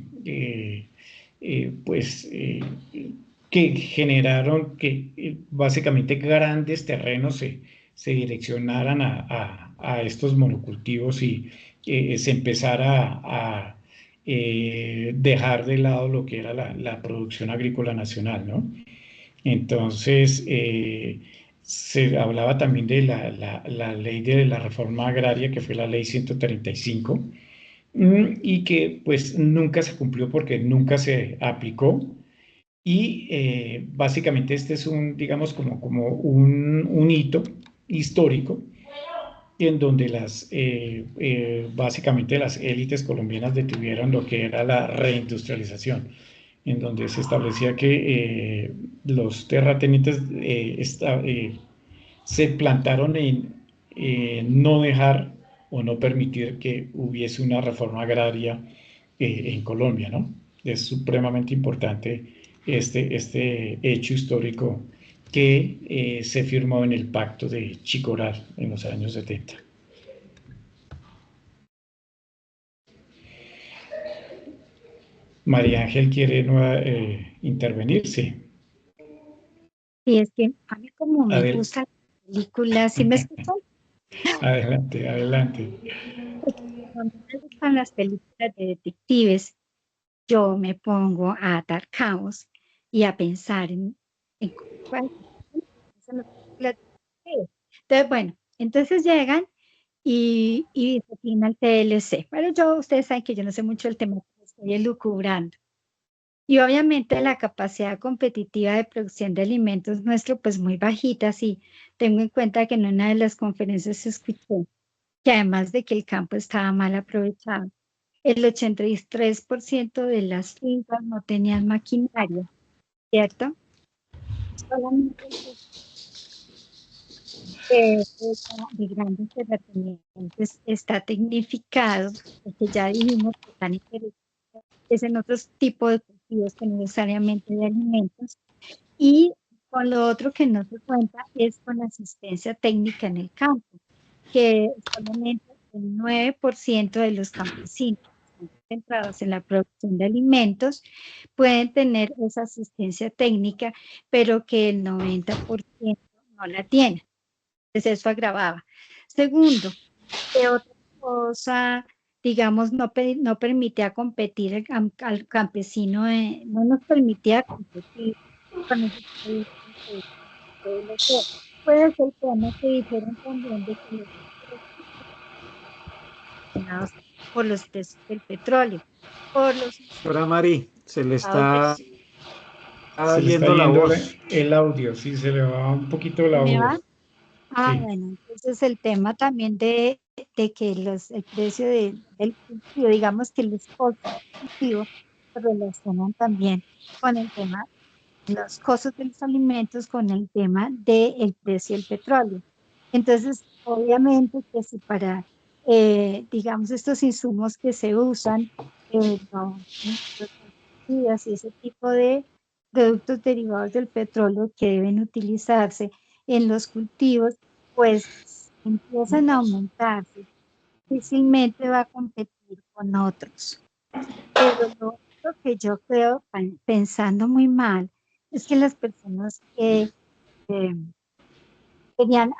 pues que generaron que básicamente grandes terrenos se direccionaran a estos monocultivos y se empezara a dejar de lado lo que era la producción agrícola nacional, ¿no? Entonces, se hablaba también de la ley de la reforma agraria, que fue la ley 135, y que pues nunca se cumplió porque nunca se aplicó. Y básicamente este es digamos, como un hito histórico en donde básicamente las élites colombianas detuvieron lo que era la reindustrialización, en donde se establecía que los terratenientes se plantaron en no dejar o no permitir que hubiese una reforma agraria en Colombia, ¿no? Es supremamente importante este hecho histórico que se firmó en el Pacto de Chicorar en los años 70. María Ángel quiere intervenir, sí. Y es que a mí como me Adel gustan las películas, ¿sí me escuchan? Adelante, adelante. Cuando me gustan las películas de detectives, yo me pongo a atar cabos y a pensar en cuál es la película de detectives. Entonces, bueno, entonces llegan y define el TLC. Pero ustedes saben que yo no sé mucho del tema, estoy elucubrando. Y obviamente la capacidad competitiva de producción de alimentos nuestro, pues muy bajita, si tengo en cuenta que en una de las conferencias escuché que además de que el campo estaba mal aprovechado, el 83% de las fincas no tenían maquinaria, ¿cierto? Solamente de grandes terratenientes está tecnificado, porque ya dijimos que tan interesante es en otros tipos de cultivos que no necesariamente de alimentos, y con lo otro que no se cuenta es con la asistencia técnica en el campo, que solamente el 9% de los campesinos centrados en la producción de alimentos pueden tener esa asistencia técnica, pero que el 90% no la tienen. Entonces eso agravaba. Segundo, que otra cosa, digamos, no permitía competir al campesino, no nos permitía competir con esos productos de que puede ser temas que dijeron también de que los relacionados por los precios del petróleo, por los Ahora, Mari, se le estados de... está Se le está yendo la yendo voz. el audio, sí, se le va un poquito la ¿Me va? voz. Ah, Sí, bueno, entonces el tema también de que el precio del cultivo, digamos que los costos del cultivo se relacionan también con el tema de los costos de los alimentos, con el tema del precio del petróleo. Entonces, obviamente que si para, digamos, estos insumos que se usan, los pesticidas y ese tipo de productos derivados del petróleo que deben utilizarse en los cultivos, pues empiezan a aumentarse, difícilmente va a competir con otros. Pero lo otro que yo creo, pensando muy mal, es que las personas que eh, tenían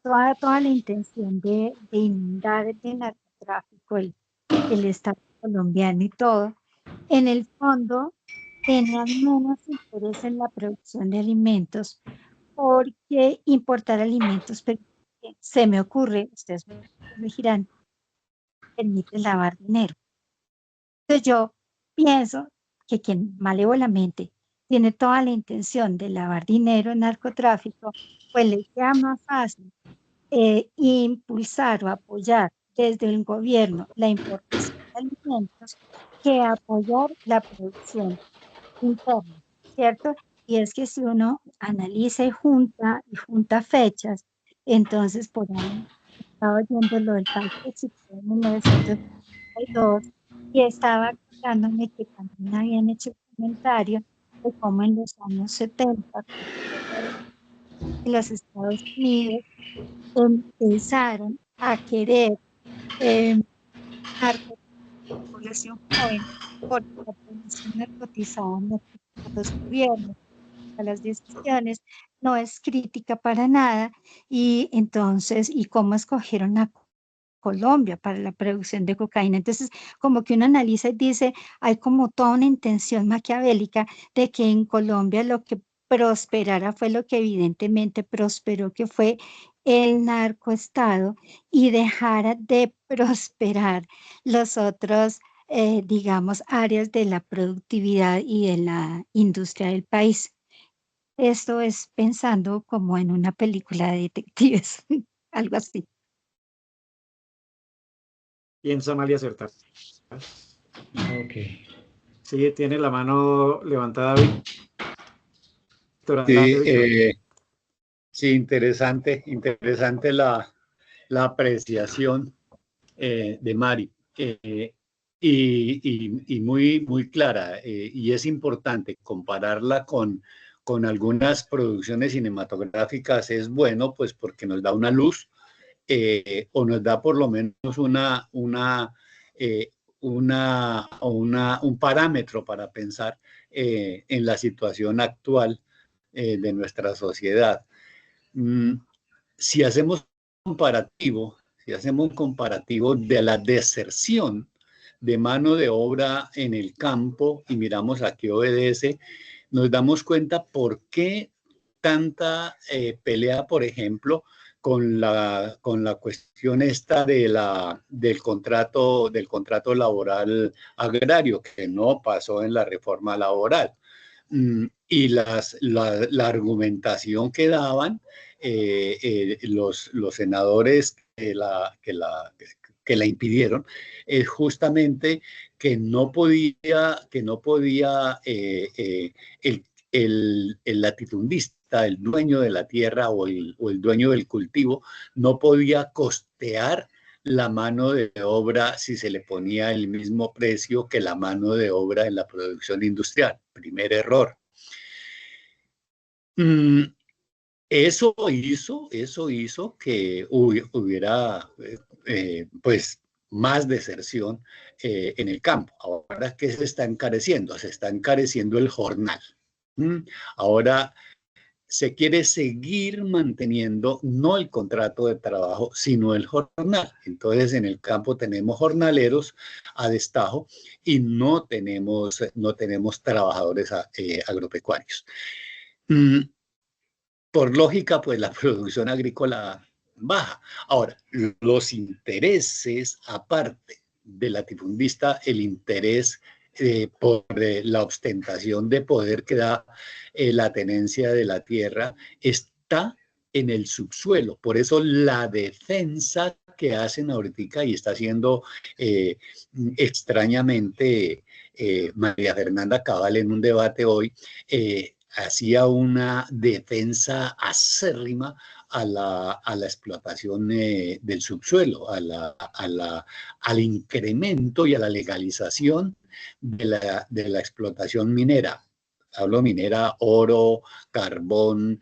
toda la intención de inundar de narcotráfico el Estado colombiano y todo, en el fondo tenían menos interés en la producción de alimentos porque importar alimentos, se me ocurre, ustedes me corregirán, permite lavar dinero. Entonces yo pienso que quien malévolamente tiene toda la intención de lavar dinero en narcotráfico, pues le queda más fácil impulsar o apoyar desde el gobierno la importación de alimentos que apoyar la producción interna, ¿cierto? Y es que si uno analiza y junta fechas, entonces por ahí estaba oyendo lo del Pacto Chico de 1992 y estaba contándome que también habían hecho un comentario de cómo en los años 70 los Estados Unidos empezaron a querer eh, narcotizar a la población joven porque la población narcotizada no critica a los gobiernos, a las decisiones, no es crítica para nada y entonces, ¿y cómo escogieron a Colombia para la producción de cocaína? Entonces, como que uno analiza y dice, hay como toda una intención maquiavélica de que en Colombia lo que prosperara fue lo que evidentemente prosperó, que fue el narcoestado, y dejara de prosperar los otros, digamos, áreas de la productividad y de la industria del país. Esto es pensando como en una película de detectives, algo así. Piensa mal y acertar. ok. Sí, tiene la mano levantada, Víctor. Sí, Adelante, Víctor. sí, interesante la apreciación de Mari. Y muy, muy clara, y es importante compararla con algunas producciones cinematográficas, es bueno, pues porque nos da una luz, o nos da por lo menos eh, un parámetro para pensar en la situación actual de nuestra sociedad. Mm, si hacemos si hacemos un comparativo de la deserción de mano de obra en el campo y miramos a qué obedece, nos damos cuenta por qué tanta pelea, por ejemplo, con la cuestión esta del contrato laboral agrario, que no pasó en la reforma laboral. Y la argumentación que daban los senadores que la impidieron, es justamente que no podía el latifundista, el dueño de la tierra o el dueño del cultivo, no podía costear la mano de obra si se le ponía el mismo precio que la mano de obra en la producción industrial. Primer error. Eso hizo que hubiera pues más deserción en el campo. Ahora, ¿qué se está encareciendo? Se está encareciendo el jornal. Ahora se quiere seguir manteniendo no el contrato de trabajo, sino el jornal. Entonces, en el campo tenemos jornaleros a destajo y no tenemos trabajadores agropecuarios. Por lógica, pues la producción agrícola baja. Ahora, los intereses, aparte del latifundista, el interés por la ostentación de poder que da la tenencia de la tierra, está en el subsuelo. Por eso la defensa que hacen ahorita, y está haciendo extrañamente María Fernanda Cabal en un debate hoy, hacía una defensa acérrima a la explotación del subsuelo, al incremento y a la legalización de la explotación minera. Hablo minera, oro, carbón,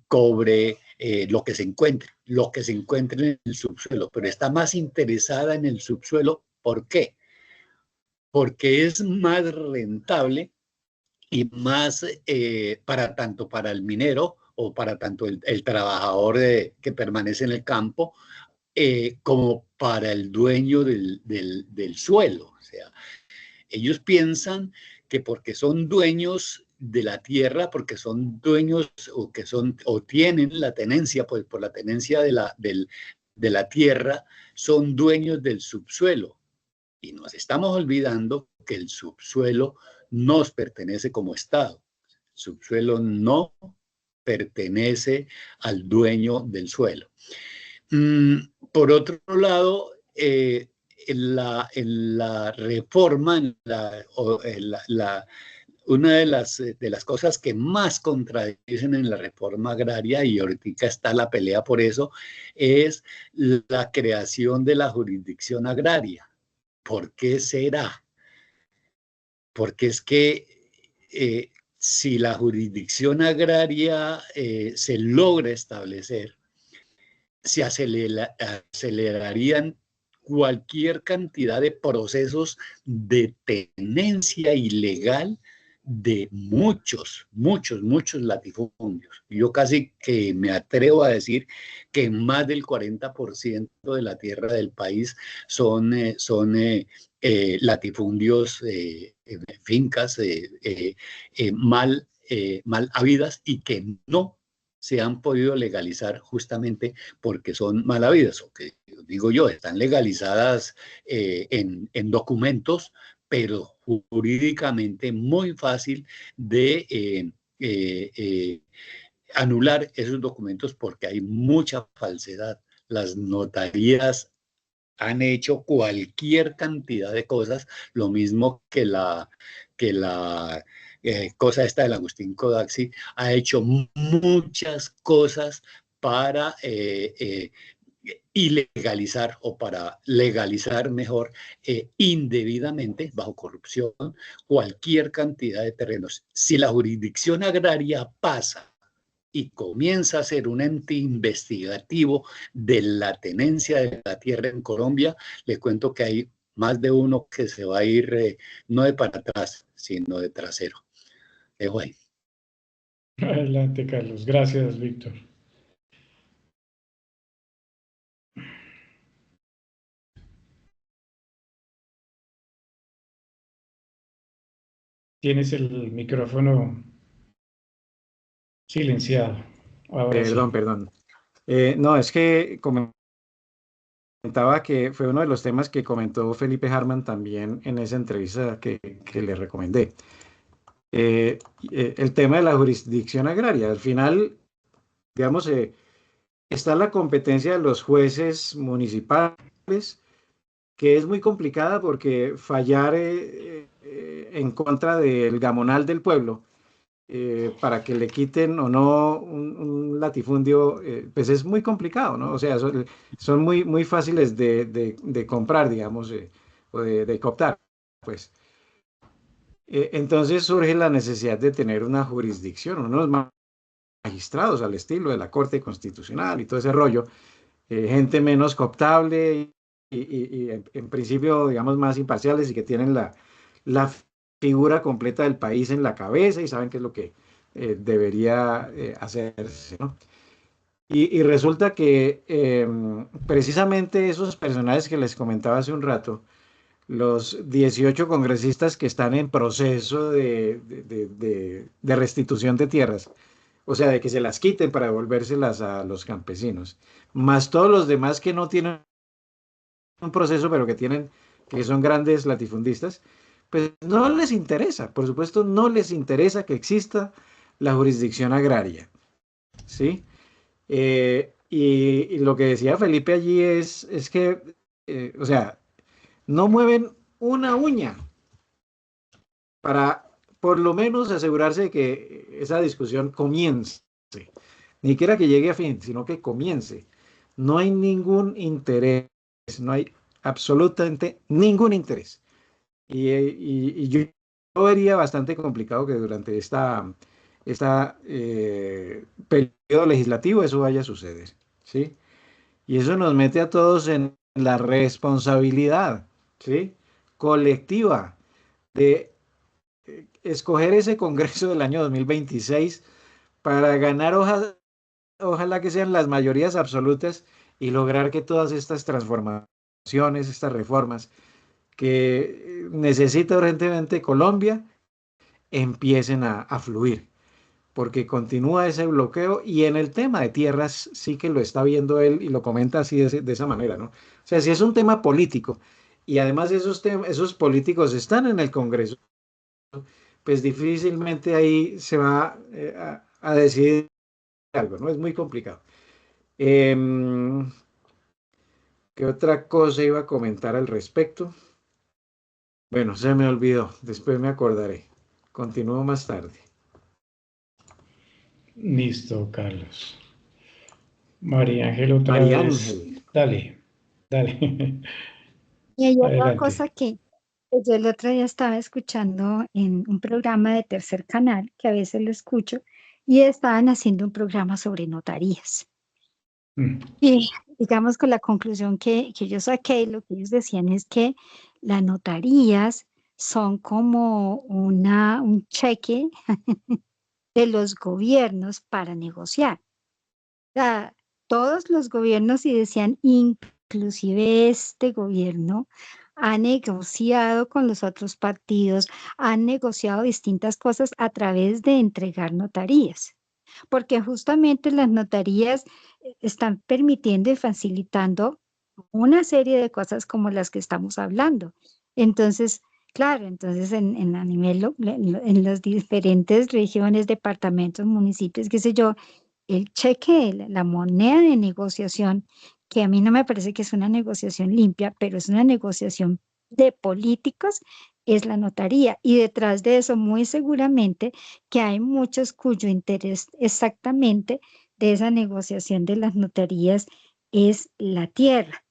cobre, lo que se encuentre en el subsuelo, pero está más interesada en el subsuelo. ¿Por qué? Porque es más rentable y más tanto para el minero o para tanto el trabajador que permanece en el campo, como para el dueño del suelo. O sea, ellos piensan que porque son dueños de la tierra, porque son dueños o tienen la tenencia, pues por la tenencia de la tierra, son dueños del subsuelo. Y nos estamos olvidando que el subsuelo nos pertenece como Estado. El subsuelo no pertenece al dueño del suelo. Por otro lado, en la reforma, una de las cosas que más contradicen en la reforma agraria, y ahorita está la pelea por eso, es la creación de la jurisdicción agraria. ¿Por qué será? Porque es que si la jurisdicción agraria se logra establecer, se acelerarían cualquier cantidad de procesos de tenencia ilegal de muchos latifundios. Yo casi que me atrevo a decir que más del 40% de la tierra del país son latifundios, fincas mal habidas y que no se han podido legalizar justamente porque son mal habidas, o que digo yo, están legalizadas en documentos, pero jurídicamente muy fácil de anular esos documentos porque hay mucha falsedad. Las notarías han hecho cualquier cantidad de cosas, lo mismo que la cosa esta del Agustín Codazzi ha hecho muchas cosas para ilegalizar o para legalizar mejor indebidamente, bajo corrupción, cualquier cantidad de terrenos. Si la jurisdicción agraria pasa y comienza a ser un ente investigativo de la tenencia de la tierra en Colombia, le cuento que hay más de uno que se va a ir no de para atrás, sino de trasero. Dejo ahí. Adelante, Carlos. Gracias, Víctor. Tienes el micrófono silenciado. Ahora sí. Perdón. No, es que comentaba que fue uno de los temas que comentó Felipe Harman también en esa entrevista que le recomendé. El tema de la jurisdicción agraria. Al final, digamos, está la competencia de los jueces municipales, que es muy complicada porque fallar en contra del gamonal del pueblo, para que le quiten o no un latifundio, pues es muy complicado, ¿no? O sea, son muy, muy fáciles de comprar, digamos, o de cooptar, pues. Entonces surge la necesidad de tener una jurisdicción, unos magistrados al estilo de la Corte Constitucional y todo ese rollo, gente menos cooptable y en principio, digamos, más imparciales y que tienen la figura completa del país en la cabeza y saben qué es lo que debería hacerse, ¿no? Y resulta que precisamente esos personajes que les comentaba hace un rato, los 18 congresistas que están en proceso de restitución de tierras, o sea, de que se las quiten para devolvérselas a los campesinos, más todos los demás que no tienen un proceso, pero que son grandes latifundistas, pues no les interesa, por supuesto, no les interesa que exista la jurisdicción agraria, ¿sí? Y lo que decía Felipe allí es que, o sea, no mueven una uña para por lo menos asegurarse de que esa discusión comience. Ni siquiera que llegue a fin, sino que comience. No hay ningún interés, no hay absolutamente ningún interés. Y yo vería bastante complicado que durante esta periodo legislativo eso vaya a suceder, ¿sí? Y eso nos mete a todos en la responsabilidad, ¿sí? Colectiva de escoger ese Congreso del año 2026 para ganar, ojalá que sean las mayorías absolutas y lograr que todas estas transformaciones, estas reformas que necesita urgentemente Colombia empiecen a fluir, porque continúa ese bloqueo y en el tema de tierras sí que lo está viendo él y lo comenta así de esa manera, ¿no? O sea, si es un tema político y además esos políticos están en el Congreso, pues difícilmente ahí se va a decidir algo, ¿no? Es muy complicado. Em, ¿Qué otra cosa iba a comentar al respecto? Bueno, se me olvidó, después me acordaré. Continúo más tarde. Listo, Carlos. María Ángel otra María vez. Ángel. Dale, dale. Y hay otra cosa Adelante. que yo el otro día estaba escuchando en un programa de Tercer Canal, que a veces lo escucho, y estaban haciendo un programa sobre notarías. Mm. Y digamos con la conclusión que yo saqué, lo que ellos decían es que las notarías son como un cheque de los gobiernos para negociar. O sea, todos los gobiernos, y decían, inclusive este gobierno, ha negociado con los otros partidos, han negociado distintas cosas a través de entregar notarías, porque justamente las notarías están permitiendo y facilitando una serie de cosas como las que estamos hablando. Entonces, claro, entonces a nivel, en las diferentes regiones, departamentos, municipios, qué sé yo, el cheque, la moneda de negociación, que a mí no me parece que es una negociación limpia, pero es una negociación de políticos, es la notaría. Y detrás de eso, muy seguramente, que hay muchos cuyo interés exactamente de esa negociación de las notarías es la tierra.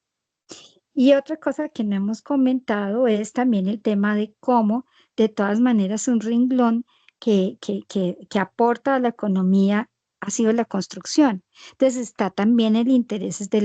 Y otra cosa que no hemos comentado es también el tema de cómo, de todas maneras, un renglón que aporta a la economía ha sido la construcción. Entonces está también los intereses de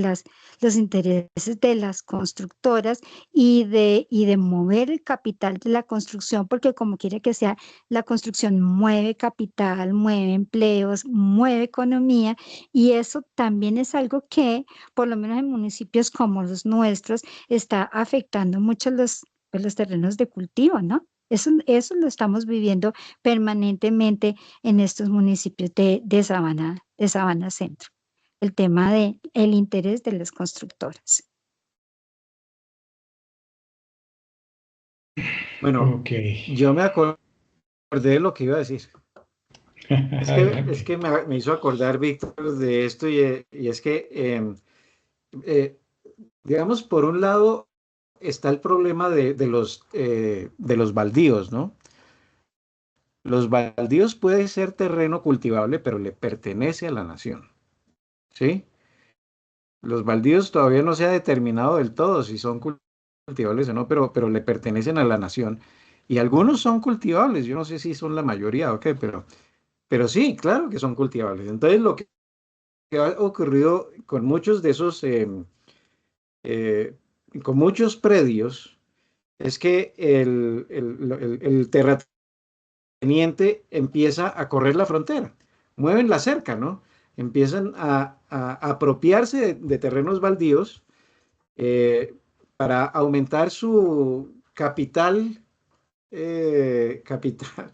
las constructoras y de mover el capital de la construcción, porque como quiere que sea, la construcción mueve capital, mueve empleos, mueve economía, y eso también es algo que por lo menos en municipios como los nuestros, está afectando mucho pues, los terrenos de cultivo, ¿no? Eso lo estamos viviendo permanentemente en estos municipios de Sabana Centro. El tema de el interés de las constructoras. Bueno, Ok. yo me acordé de lo que iba a decir. Es que me hizo acordar, Víctor, de esto y es que, eh, digamos, por un lado está el problema de los baldíos, ¿no? Los baldíos puede ser terreno cultivable, pero le pertenece a la nación, ¿sí? Los baldíos todavía no se ha determinado del todo si son cultivables o no, pero le pertenecen a la nación. Y algunos son cultivables, yo no sé si son la mayoría o qué, pero sí, claro que son cultivables. Entonces, lo que ha ocurrido con muchos de esos, eh, con muchos predios, es que el terrateniente empieza a correr la frontera, mueven la cerca, ¿no? Empiezan a apropiarse de terrenos baldíos eh, para aumentar su capital, capital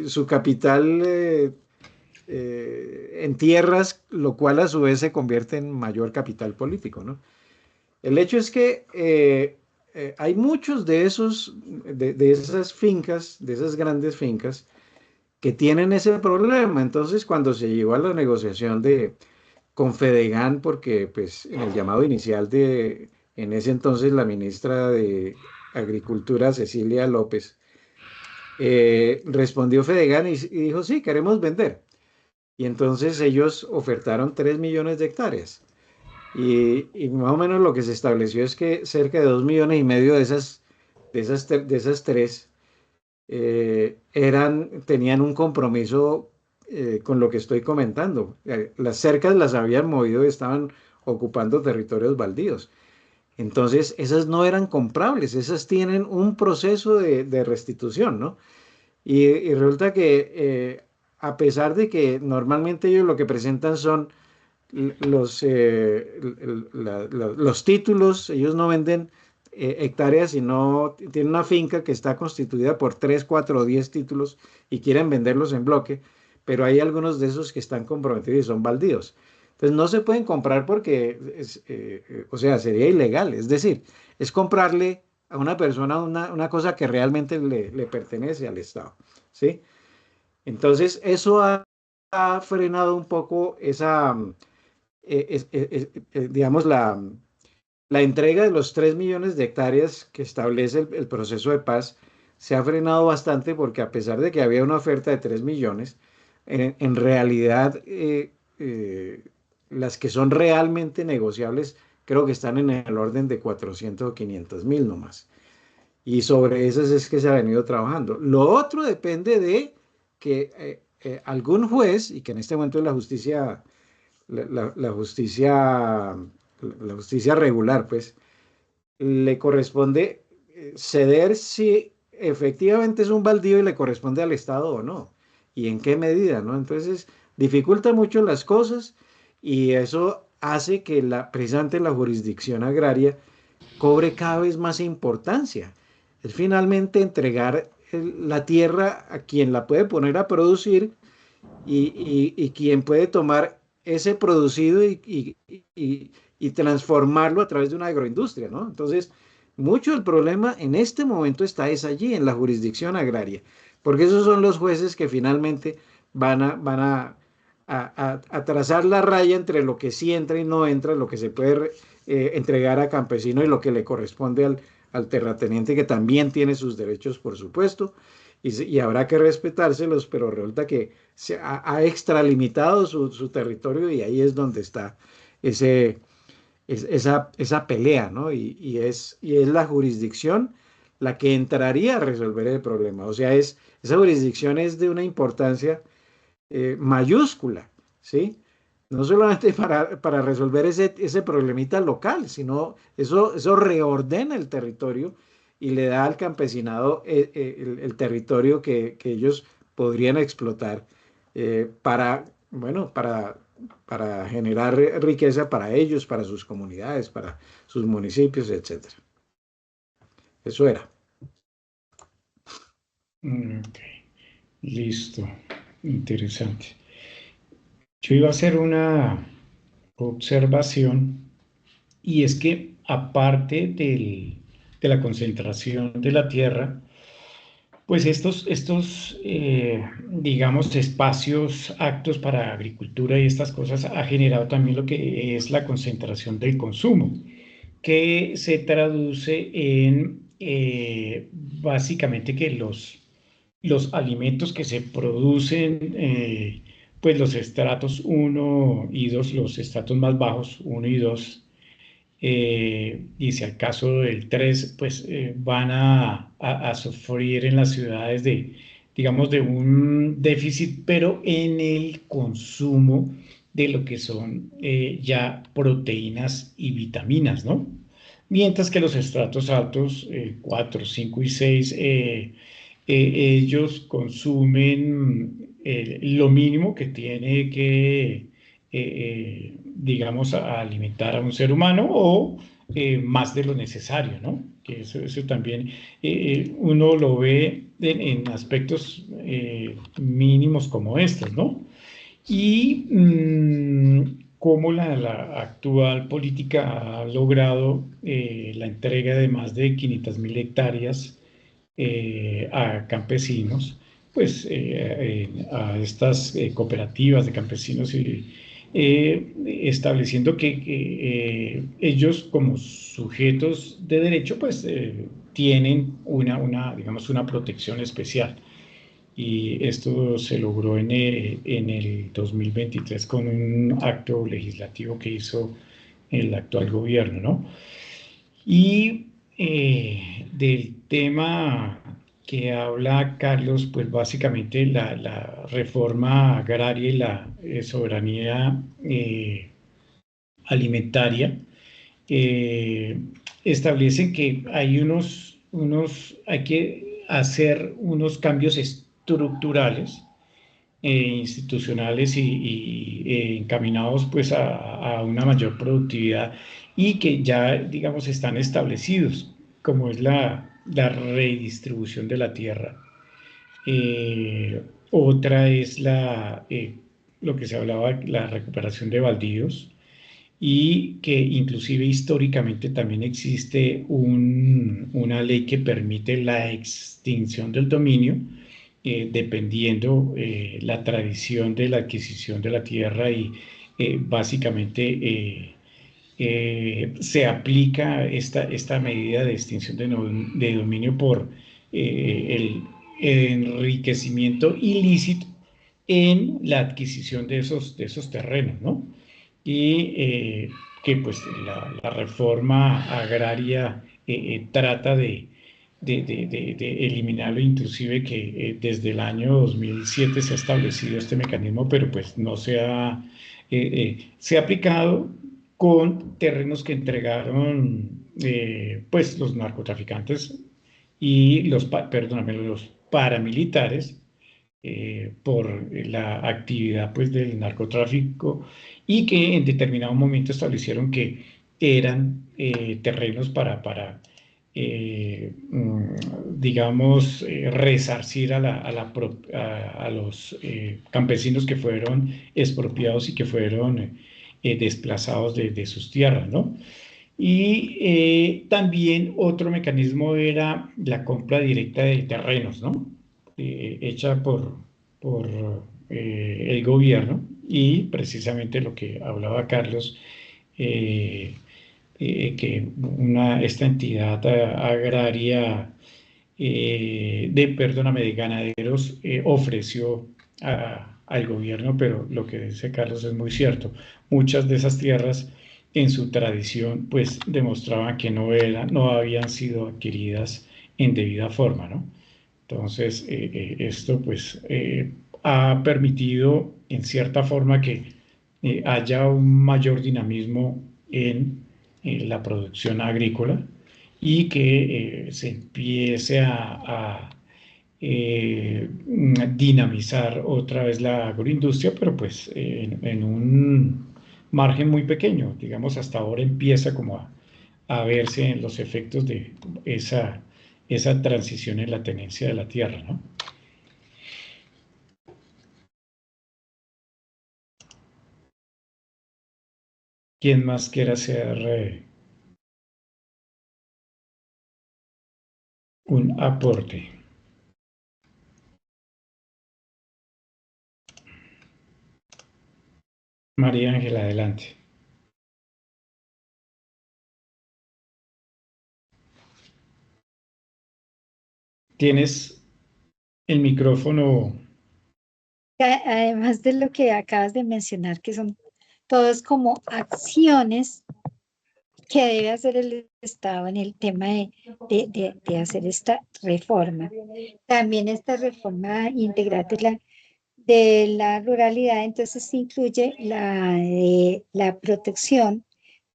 su capital en tierras, lo cual a su vez se convierte en mayor capital político, ¿no? El hecho es que hay muchos de esos, de esas fincas, de esas grandes fincas, que tienen ese problema. Entonces, cuando se llegó a la negociación con Fedegan, porque pues en el llamado inicial en ese entonces, la ministra de Agricultura, Cecilia López, respondió Fedegan y dijo, sí, queremos vender. Y entonces ellos ofertaron 3 millones de hectáreas. Y más o menos lo que se estableció es que cerca de 2,5 millones de esas tres tenían un compromiso con lo que estoy comentando. Las cercas las habían movido y estaban ocupando territorios baldíos. Entonces, esas no eran comprables, esas tienen un proceso de restitución, ¿no? Y resulta que a pesar de que normalmente ellos lo que presentan son los títulos, ellos no venden hectáreas, sino tienen una finca que está constituida por 3, 4 o 10 títulos y quieren venderlos en bloque, pero hay algunos de esos que están comprometidos y son baldíos. Entonces no se pueden comprar porque, o sea, sería ilegal. Es decir, es comprarle a una persona una cosa que realmente le pertenece al Estado, ¿sí? Entonces eso ha frenado un poco esa digamos, la entrega de los 3 millones de hectáreas que establece el proceso de paz se ha frenado bastante porque a pesar de que había una oferta de 3 millones, en realidad las que son realmente negociables creo que están en el orden de 400 o 500 mil nomás. Y sobre esas es que se ha venido trabajando. Lo otro depende de que algún juez, y que en este momento es la justicia, la justicia regular, pues, le corresponde ceder si efectivamente es un baldío y le corresponde al Estado o no, y en qué medida, ¿no? Entonces, dificulta mucho las cosas y eso hace que precisamente la jurisdicción agraria cobre cada vez más importancia. Es finalmente entregar la tierra a quien la puede poner a producir y quien puede tomar ese producido y transformarlo a través de una agroindustria, ¿no? Entonces, mucho del problema en este momento es allí, en la jurisdicción agraria, porque esos son los jueces que finalmente van a trazar la raya entre lo que sí entra y no entra, lo que se puede entregar a campesino y lo que le corresponde al terrateniente, que también tiene sus derechos, por supuesto, y habrá que respetárselos, pero resulta que ha extralimitado su territorio y ahí es donde está ese, esa pelea, ¿no? Y es la jurisdicción la que entraría a resolver el problema. O sea, esa jurisdicción es de una importancia mayúscula, ¿sí? No solamente para resolver ese problemita local, sino eso reordena el territorio y le da al campesinado el territorio que ellos podrían explotar bueno, para generar riqueza para ellos, para sus comunidades, para sus municipios, etcétera. Eso era. Ok, listo, interesante. Yo iba a hacer una observación y es que aparte de la concentración de la tierra, Pues digamos, espacios aptos para agricultura y estas cosas ha generado también lo que es la concentración del consumo, que se traduce en básicamente que los alimentos que se producen, pues los estratos uno y 2, los estratos más bajos, uno y 2, y si al caso del 3 pues van a sufrir en las ciudades digamos, de un déficit, pero en el consumo de lo que son ya proteínas y vitaminas, ¿no? Mientras que los estratos altos, 4, 5 y 6, ellos consumen lo mínimo que tiene que, digamos, alimentar a un ser humano o más de lo necesario, ¿no? Que eso también uno lo ve en aspectos mínimos como estos, ¿no? Y cómo la actual política ha logrado la entrega de más de 500.000 hectáreas a campesinos, pues a estas cooperativas de campesinos y estableciendo que ellos como sujetos de derecho pues tienen digamos, una protección especial. Y esto se logró en el 2023 con un acto legislativo que hizo el actual gobierno, ¿no? Y del tema que habla Carlos, pues básicamente la reforma agraria y la soberanía alimentaria eh, establecen que hay hay que hacer unos cambios estructurales, institucionales y encaminados pues a una mayor productividad y que ya, digamos, están establecidos, como es la redistribución de la tierra. Otra es lo que se hablaba, la recuperación de baldíos, y que inclusive históricamente también existe una ley que permite la extinción del dominio, dependiendo la tradición de la adquisición de la tierra y básicamente se aplica esta medida de extinción de dominio por el enriquecimiento ilícito en la adquisición de esos terrenos, ¿no? Y que pues la reforma agraria trata de eliminarlo, inclusive que desde el año 2007 se ha establecido este mecanismo, pero pues no se ha aplicado con terrenos que entregaron pues los narcotraficantes y perdóname, los paramilitares por la actividad pues, del narcotráfico y que en determinado momento establecieron que eran terrenos digamos, resarcir a los campesinos que fueron expropiados y que fueron desplazados de sus tierras, ¿no? Y también otro mecanismo era la compra directa de terrenos, ¿no? Hecha por el gobierno y precisamente lo que hablaba Carlos, eh, que esta entidad agraria perdóname, de ganaderos ofreció al gobierno, pero lo que dice Carlos es muy cierto. Muchas de esas tierras en su tradición pues demostraban que no habían sido adquiridas en debida forma, ¿no? Entonces, esto pues ha permitido en cierta forma que haya un mayor dinamismo en la producción agrícola y que se empiece dinamizar otra vez la agroindustria, pero pues en un margen muy pequeño. Digamos, hasta ahora empieza como a verse los efectos de esa transición en la tenencia de la tierra, ¿no? ¿Quién más quiere hacer un aporte? María Ángela, adelante. Tienes el micrófono. Además de lo que acabas de mencionar, que son todos como acciones que debe hacer el Estado en el tema de hacer esta reforma. También esta reforma integral de la ruralidad, entonces incluye la protección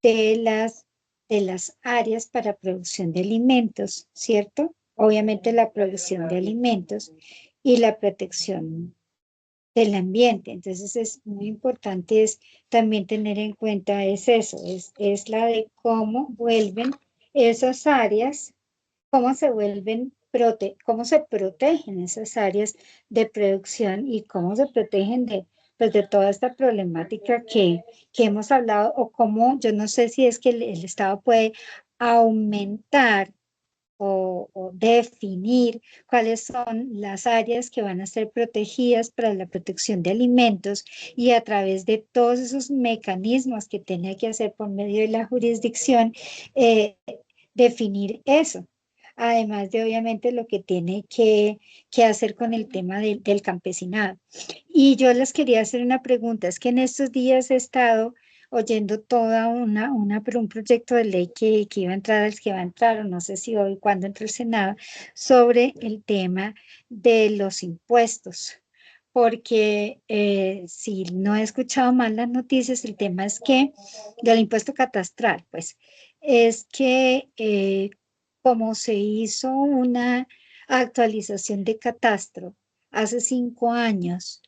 de las áreas para producción de alimentos, ¿cierto? Obviamente la producción de alimentos y la protección del ambiente. Entonces es muy importante es también tener en cuenta es eso, es la de cómo vuelven esas áreas, cómo se vuelven, cómo se protegen esas áreas de producción y cómo se protegen pues, de toda esta problemática que hemos hablado o cómo, yo no sé si es que el Estado puede aumentar o definir cuáles son las áreas que van a ser protegidas para la protección de alimentos y a través de todos esos mecanismos que tiene que hacer por medio de la jurisdicción, eh, definir eso. Además de obviamente lo que tiene que hacer con el tema del campesinado. Y yo les quería hacer una pregunta, es que en estos días he estado oyendo toda un proyecto de ley que iba a entrar, que va a entrar, o no sé si hoy, cuando entre el Senado, sobre el tema de los impuestos. Porque si no he escuchado mal las noticias, el tema es que, del impuesto catastral, pues, es que como se hizo una actualización de catastro hace 5 años,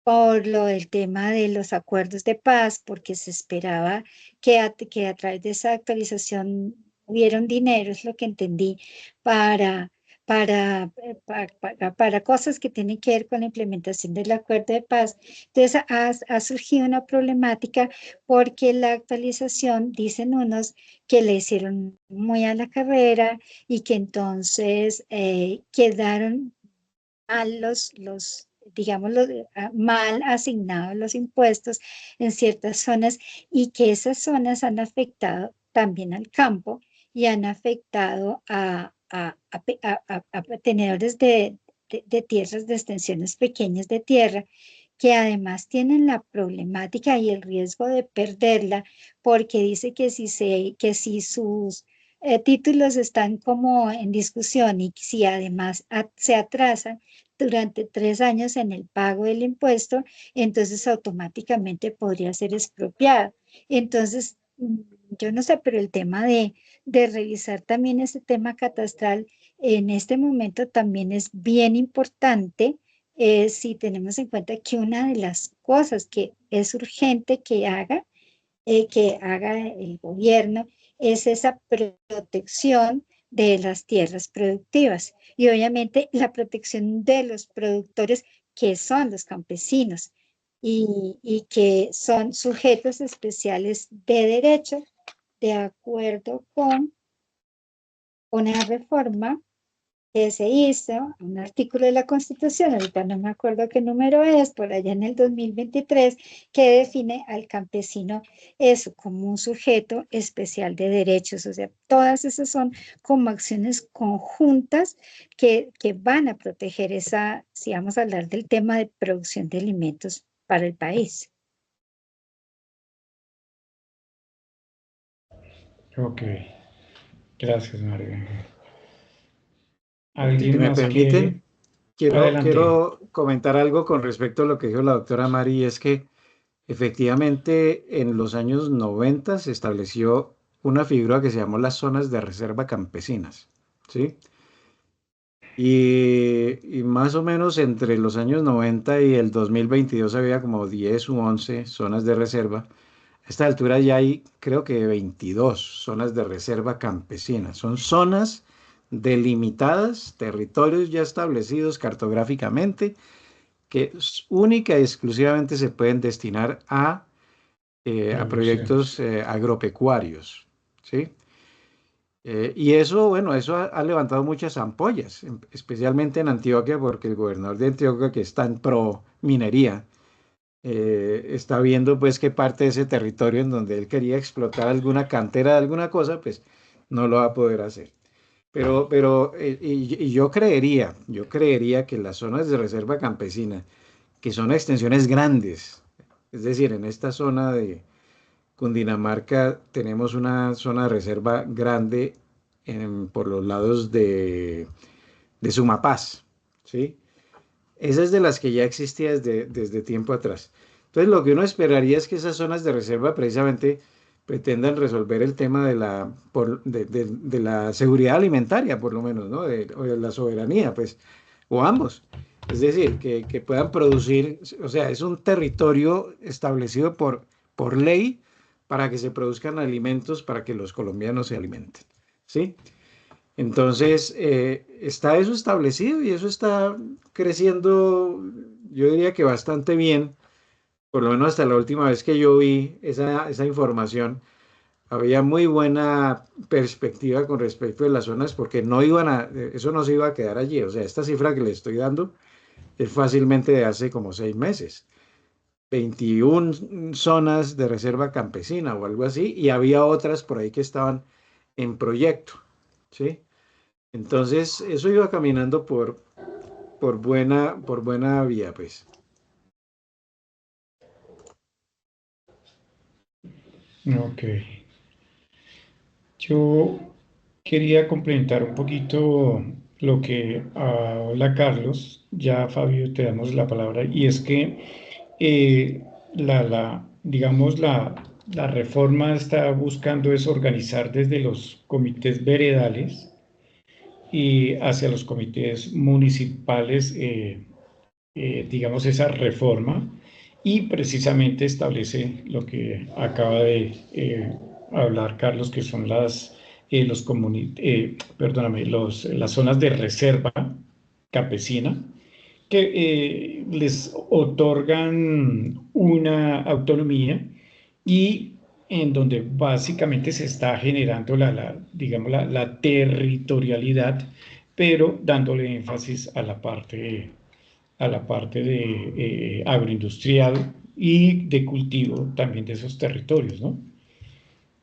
por lo del tema de los acuerdos de paz, porque se esperaba que a través de esa actualización hubieron dinero, es lo que entendí, para, para cosas que tienen que ver con la implementación del acuerdo de paz. Entonces ha surgido una problemática porque la actualización, dicen unos, que le hicieron muy a la carrera y que entonces quedaron mal digamos, mal asignados los impuestos en ciertas zonas y que esas zonas han afectado también al campo y han afectado a tenedores de tierras, de extensiones pequeñas de tierra, que además tienen la problemática y el riesgo de perderla, porque dice que si sus títulos están como en discusión y si además se atrasan durante 3 años en el pago del impuesto, entonces automáticamente podría ser expropiado. Entonces, yo no sé, pero el tema de revisar también ese tema catastral en este momento también es bien importante, si tenemos en cuenta que una de las cosas que es urgente que haga el gobierno es esa protección de las tierras productivas y obviamente la protección de los productores que son los campesinos y que son sujetos especiales de derecho de acuerdo con una reforma que se hizo, un artículo de la Constitución, ahorita no me acuerdo qué número es, por allá en el 2023, que define al campesino eso como un sujeto especial de derechos. O sea, todas esas son como acciones conjuntas que van a proteger esa, si vamos a hablar del tema de producción de alimentos para el país. Ok, gracias, María. Si ¿Alguien me más quiere? permiten, quiero, Adelante. quiero comentar algo con respecto a lo que dijo la doctora Mari, y es que efectivamente en los años 90 se estableció una figura que se llamó las zonas de reserva campesinas, ¿sí? Y más o menos entre los años 90 y el 2022 había como 10 u 11 zonas de reserva. A esta altura ya hay, creo que 22 zonas de reserva campesina. Son zonas delimitadas, territorios ya establecidos cartográficamente, que única y exclusivamente se pueden destinar a Producción. proyectos agropecuarios, ¿sí? Y eso, bueno, eso ha levantado muchas ampollas, especialmente en Antioquia, porque el gobernador de Antioquia, que está en pro minería, está viendo pues que parte de ese territorio en donde él quería explotar alguna cantera de alguna cosa, pues no lo va a poder hacer. Y yo creería que las zonas de reserva campesina, que son extensiones grandes, es decir, en esta zona de Cundinamarca tenemos una zona de reserva grande por los lados de Sumapaz, ¿sí? Esa es de las que ya existía desde tiempo atrás. Entonces, lo que uno esperaría es que esas zonas de reserva precisamente pretendan resolver el tema de la seguridad alimentaria, por lo menos, ¿no? O de la soberanía, pues, o ambos. Es decir, que puedan producir, o sea, es un territorio establecido por ley para que se produzcan alimentos para que los colombianos se alimenten, ¿sí? Entonces, está eso establecido y eso está creciendo, yo diría que bastante bien, por lo menos hasta la última vez que yo vi esa información, había muy buena perspectiva con respecto de las zonas porque eso no se iba a quedar allí. O sea, esta cifra que le estoy dando es fácilmente de hace como 6 meses. 21 zonas de reserva campesina o algo así, y había otras por ahí que estaban en proyecto, ¿sí? Entonces, eso iba caminando por buena vía, pues. Ok. Yo quería complementar un poquito lo que habla Carlos. Ya, Fabio, te damos la palabra. Y es que digamos, la reforma está buscando es organizar desde los comités veredales y hacia los comités municipales, digamos, esa reforma, y precisamente establece lo que acaba de hablar Carlos, que son perdóname, las zonas de reserva campesina, que les otorgan una autonomía y en donde básicamente se está generando digamos, la territorialidad, pero dándole énfasis a la parte de agroindustrial y de cultivo también de esos territorios, ¿no?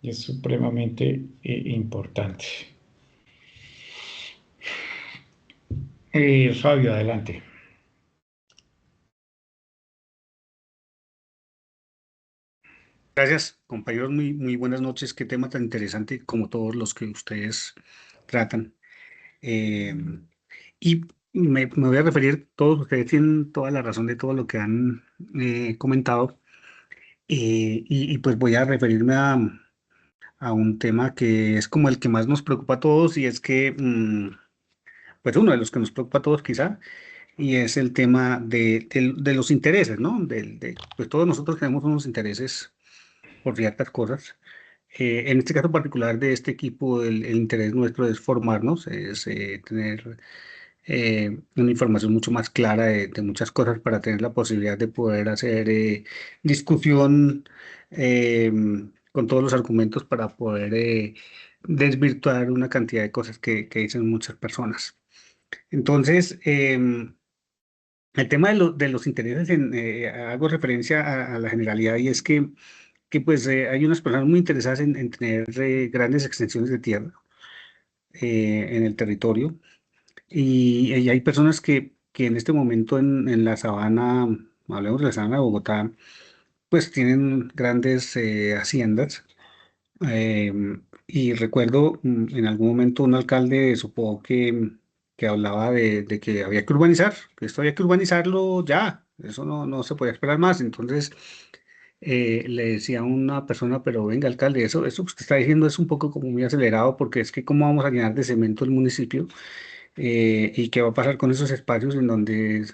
Y es supremamente importante. Fabio, adelante. Gracias, compañeros. Muy buenas noches. Qué tema tan interesante como todos los que ustedes tratan. Eh, y me voy a referir, todos ustedes tienen toda la razón de todo lo que han comentado. Y pues voy a referirme a un tema que es como el que más nos preocupa a todos y es que, pues uno de los que nos preocupa a todos quizá, y es el tema de los intereses, ¿no? Pues todos nosotros tenemos unos intereses por ciertas cosas. En este caso particular de este equipo, el interés nuestro es formarnos, es tener una información mucho más clara de muchas cosas para tener la posibilidad de poder hacer discusión eh, con todos los argumentos para poder desvirtuar una cantidad de cosas que dicen muchas personas. Entonces, el tema de los intereses, hago referencia a la generalidad y es que pues hay unas personas muy interesadas en tener grandes extensiones de tierra en el territorio y hay personas que en este momento en la sabana, hablemos de la sabana de Bogotá, pues tienen grandes haciendas. Y recuerdo en algún momento un alcalde supo que hablaba de que había que urbanizar, que esto había que urbanizarlo ya, eso no se podía esperar más. Entonces le decía a una persona, pero venga, alcalde, eso que usted está diciendo es un poco como muy acelerado, porque es que cómo vamos a llenar de cemento el municipio y qué va a pasar con esos espacios en donde,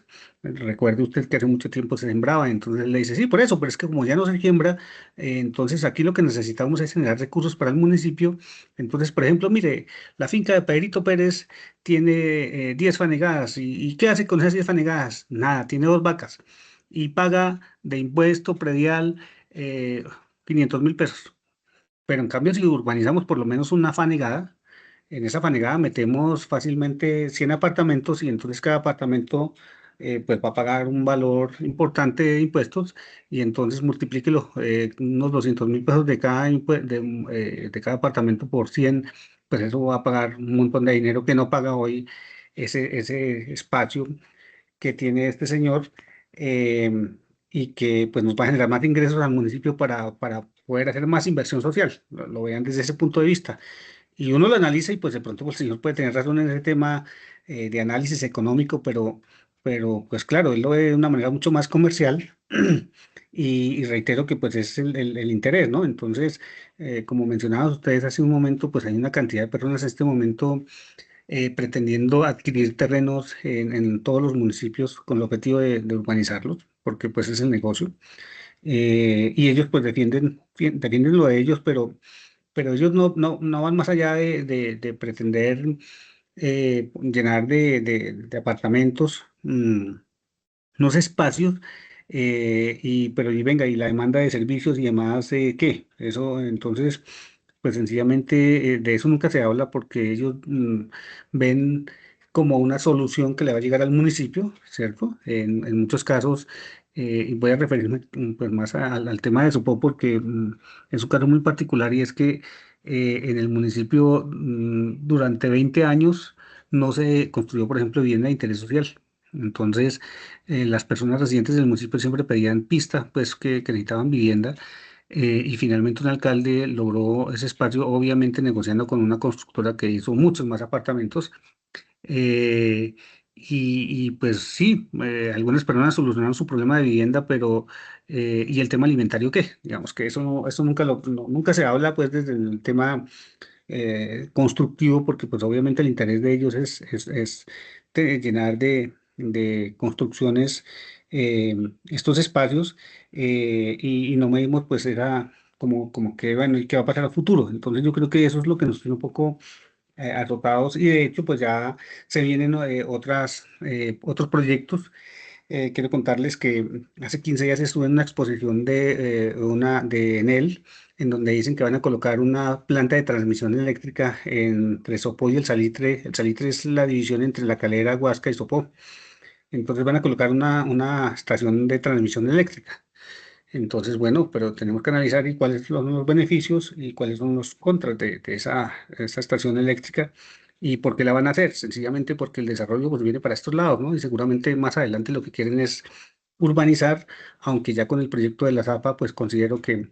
recuerde usted que hace mucho tiempo se sembraba. Entonces le dice, sí, por eso, pero es que como ya no se siembra, entonces aquí lo que necesitamos es generar recursos para el municipio. Entonces, por ejemplo, mire, la finca de Pedrito Pérez tiene 10 fanegadas, y ¿qué hace con esas 10 fanegadas? Nada, tiene 2 vacas y paga de impuesto predial 500.000 pesos. Pero en cambio, si urbanizamos por lo menos una fanegada, en esa fanegada metemos fácilmente 100 apartamentos y entonces cada apartamento pues va a pagar un valor importante de impuestos y entonces multiplíquelo, unos 200.000 pesos de cada apartamento por 100, pues eso va a pagar un montón de dinero que no paga hoy ese espacio que tiene este señor, y que pues nos va a generar más ingresos al municipio para poder hacer más inversión social. Lo vean desde ese punto de vista. Y uno lo analiza y pues de pronto pues, el señor puede tener razón en ese tema de análisis económico, pero pues claro, él lo ve de una manera mucho más comercial y reitero que pues es el interés, ¿no? Entonces, como mencionaban ustedes hace un momento, pues hay una cantidad de personas en este momento pretendiendo adquirir terrenos en todos los municipios con el objetivo de urbanizarlos, porque pues es el negocio. Y ellos pues defienden lo de ellos, pero ellos no van más allá de pretender llenar de apartamentos unos espacios, pero y venga, y la demanda de servicios y demás, ¿qué? Eso, entonces, pues sencillamente de eso nunca se habla porque ellos ven como una solución que le va a llegar al municipio, ¿cierto? En muchos casos, y voy a referirme pues, más al tema de Sopó porque es un caso muy particular y es que en el municipio durante 20 años no se construyó, por ejemplo, vivienda de interés social. Entonces, las personas residentes del municipio siempre pedían pista, pues que necesitaban vivienda, y finalmente un alcalde logró ese espacio, obviamente negociando con una constructora que hizo muchos más apartamentos. eh, pues sí, algunas personas solucionaron su problema de vivienda, pero ¿y el tema alimentario qué? Digamos que eso nunca, nunca se habla pues desde el tema constructivo, porque pues obviamente el interés de ellos es llenar de construcciones estos espacios, y no medimos pues era como que bueno, ¿y qué va a pasar al futuro? Entonces yo creo que eso es lo que nos tiene un poco azotados y de hecho pues ya se vienen otros proyectos. Quiero contarles que hace 15 días estuve en una exposición de Enel, en donde dicen que van a colocar una planta de transmisión eléctrica entre Sopó y el Salitre. El Salitre es la división entre La Calera, Huasca y Sopó. Entonces van a colocar una estación de transmisión eléctrica. Entonces, bueno, pero tenemos que analizar y cuáles son los beneficios y cuáles son los contras de esa estación eléctrica y por qué la van a hacer. Sencillamente porque el desarrollo pues, viene para estos lados, ¿no? Y seguramente más adelante lo que quieren es urbanizar, aunque ya con el proyecto de la ZAPA, pues considero que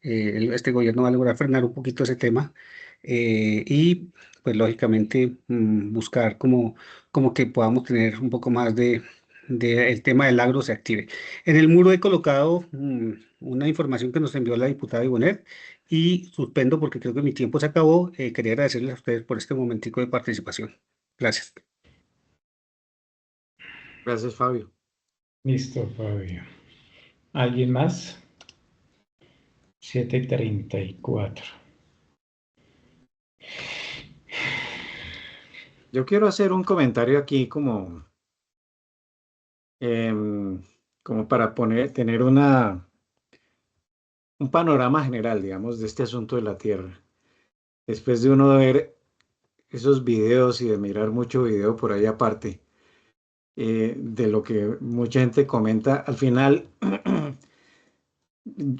este gobierno va a lograr frenar un poquito ese tema, y pues lógicamente buscar como que podamos tener un poco más de el tema del agro se active. En el muro he colocado una información que nos envió la diputada Ibonet y suspendo porque creo que mi tiempo se acabó. Quería agradecerles a ustedes por este momentico de participación. Gracias. Gracias, Fabio. Listo, Fabio. ¿Alguien más? 7:34. Yo quiero hacer un comentario aquí como para tener un panorama general, digamos, de este asunto de la tierra. Después de uno ver esos videos y de mirar mucho video por ahí aparte, de lo que mucha gente comenta, al final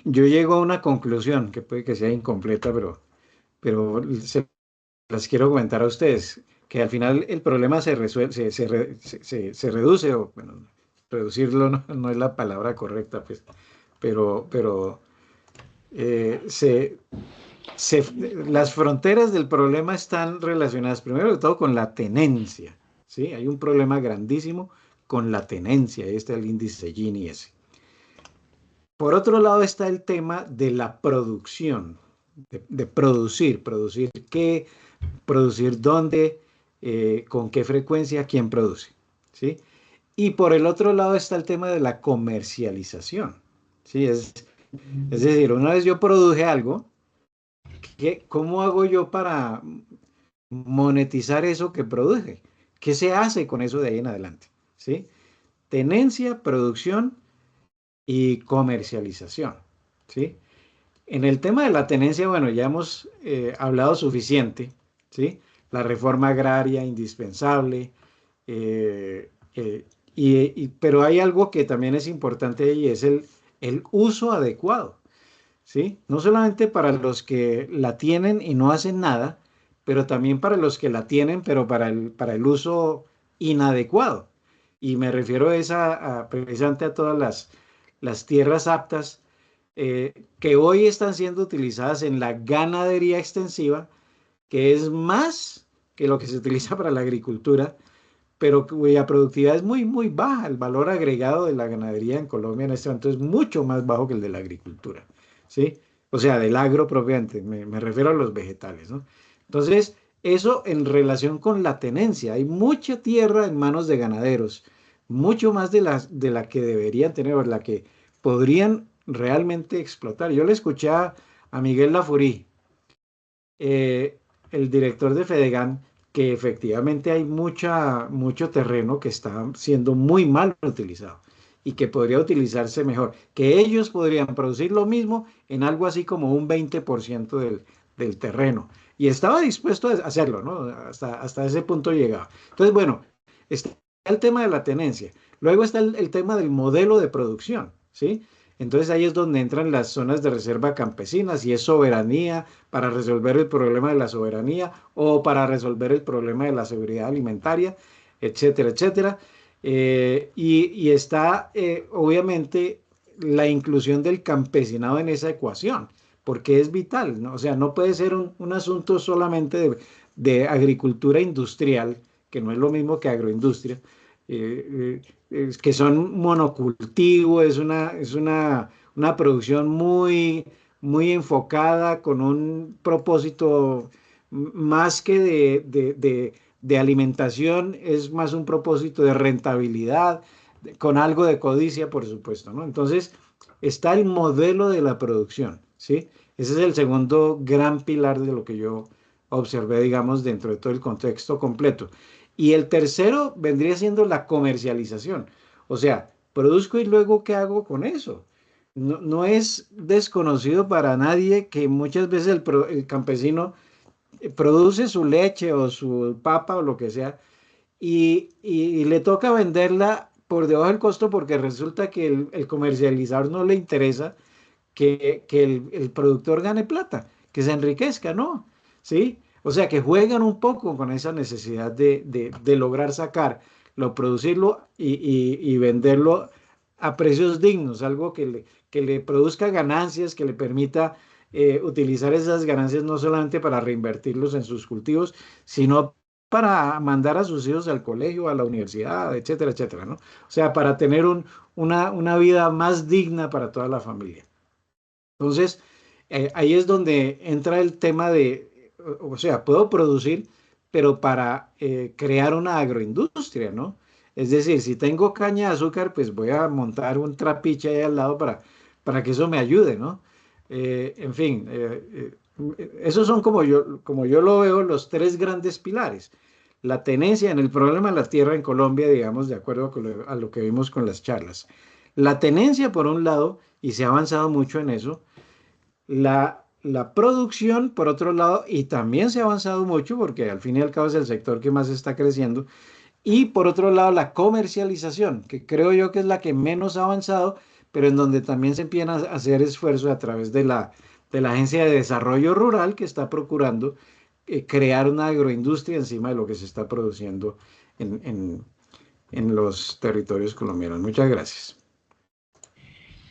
yo llego a una conclusión que puede que sea incompleta, pero se las quiero comentar a ustedes, que al final el problema se resuelve, se reduce, o bueno, reducirlo no es la palabra correcta, pues, pero eh, se, las fronteras del problema están relacionadas primero de todo con la tenencia, ¿sí? Hay un problema grandísimo con la tenencia, ahí está el índice Gini ese. Por otro lado está el tema de la producción, de producir qué, producir dónde, con qué frecuencia, quién produce, ¿sí? Y por el otro lado está el tema de la comercialización, ¿sí? Es decir, una vez yo produje algo, ¿cómo hago yo para monetizar eso que produje? ¿Qué se hace con eso de ahí en adelante? ¿Sí? Tenencia, producción y comercialización, ¿sí? En el tema de la tenencia, bueno, ya hemos hablado suficiente, ¿sí? La reforma agraria indispensable, Pero hay algo que también es importante y es el uso adecuado, ¿sí? No solamente para los que la tienen y no hacen nada, pero también para los que la tienen, pero para el uso inadecuado. Y me refiero a precisamente a todas las tierras aptas que hoy están siendo utilizadas en la ganadería extensiva, que es más que lo que se utiliza para la agricultura, pero cuya productividad es muy, muy baja. El valor agregado de la ganadería en Colombia en este momento es mucho más bajo que el de la agricultura, ¿sí? O sea, del agro propiamente, me refiero a los vegetales, ¿no? Entonces, eso en relación con la tenencia. Hay mucha tierra en manos de ganaderos, mucho más de la que deberían tener, o la que podrían realmente explotar. Yo le escuché a Miguel Lafurí, eh, el director de Fedegan, que efectivamente hay mucho terreno que está siendo muy mal utilizado y que podría utilizarse mejor, que ellos podrían producir lo mismo en algo así como un 20% del terreno. Y estaba dispuesto a hacerlo, ¿no? Hasta ese punto llegaba. Entonces, bueno, está el tema de la tenencia. Luego está el tema del modelo de producción, ¿sí? Entonces ahí es donde entran las zonas de reserva campesinas y es soberanía para resolver el problema de la soberanía o para resolver el problema de la seguridad alimentaria, etcétera, etcétera. Y está obviamente la inclusión del campesinado en esa ecuación, porque es vital, ¿no? O sea, no puede ser un asunto solamente de agricultura industrial, que no es lo mismo que agroindustria, que son monocultivo, una producción muy, muy enfocada con un propósito más que de alimentación, es más un propósito de rentabilidad, con algo de codicia, por supuesto, ¿no? Entonces, está el modelo de la producción, ¿sí? Ese es el segundo gran pilar de lo que yo observé, digamos, dentro de todo el contexto completo. Y el tercero vendría siendo la comercialización. O sea, produzco y luego ¿qué hago con eso? No, no es desconocido para nadie que muchas veces el campesino produce su leche o su papa o lo que sea y le toca venderla por debajo del costo porque resulta que el comercializador no le interesa que el productor gane plata, que se enriquezca, ¿no? ¿Sí? O sea, que juegan un poco con esa necesidad de lograr sacarlo, producirlo y venderlo a precios dignos, algo que le produzca ganancias, que le permita utilizar esas ganancias no solamente para reinvertirlos en sus cultivos, sino para mandar a sus hijos al colegio, a la universidad, etcétera, etcétera, ¿no? O sea, para tener una vida más digna para toda la familia. Entonces, ahí es donde entra el tema o sea, puedo producir, pero para crear una agroindustria, ¿no? Es decir, si tengo caña de azúcar, pues voy a montar un trapiche ahí al lado para que eso me ayude, ¿no? En fin, esos son como yo lo veo, los tres grandes pilares. La tenencia en el problema de la tierra en Colombia, digamos, de acuerdo a lo que vimos con las charlas. La tenencia, por un lado, y se ha avanzado mucho en eso, la producción, por otro lado, y también se ha avanzado mucho porque al fin y al cabo es el sector que más está creciendo, y por otro lado la comercialización, que creo yo que es la que menos ha avanzado, pero en donde también se empiezan a hacer esfuerzos a través de la Agencia de Desarrollo Rural que está procurando crear una agroindustria encima de lo que se está produciendo en, en en los territorios colombianos. Muchas gracias.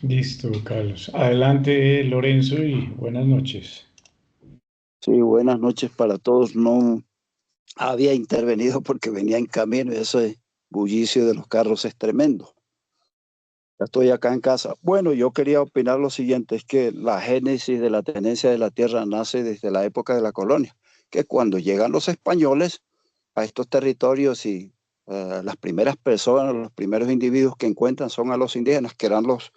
Listo, Carlos. Adelante, Lorenzo, y buenas noches. Sí, buenas noches para todos. No había intervenido porque venía en camino y ese bullicio de los carros es tremendo. Ya estoy acá en casa. Bueno, yo quería opinar lo siguiente, es que la génesis de la tenencia de la tierra nace desde la época de la colonia, que cuando llegan los españoles a estos territorios y las primeras personas, los primeros individuos que encuentran son a los indígenas, que eran los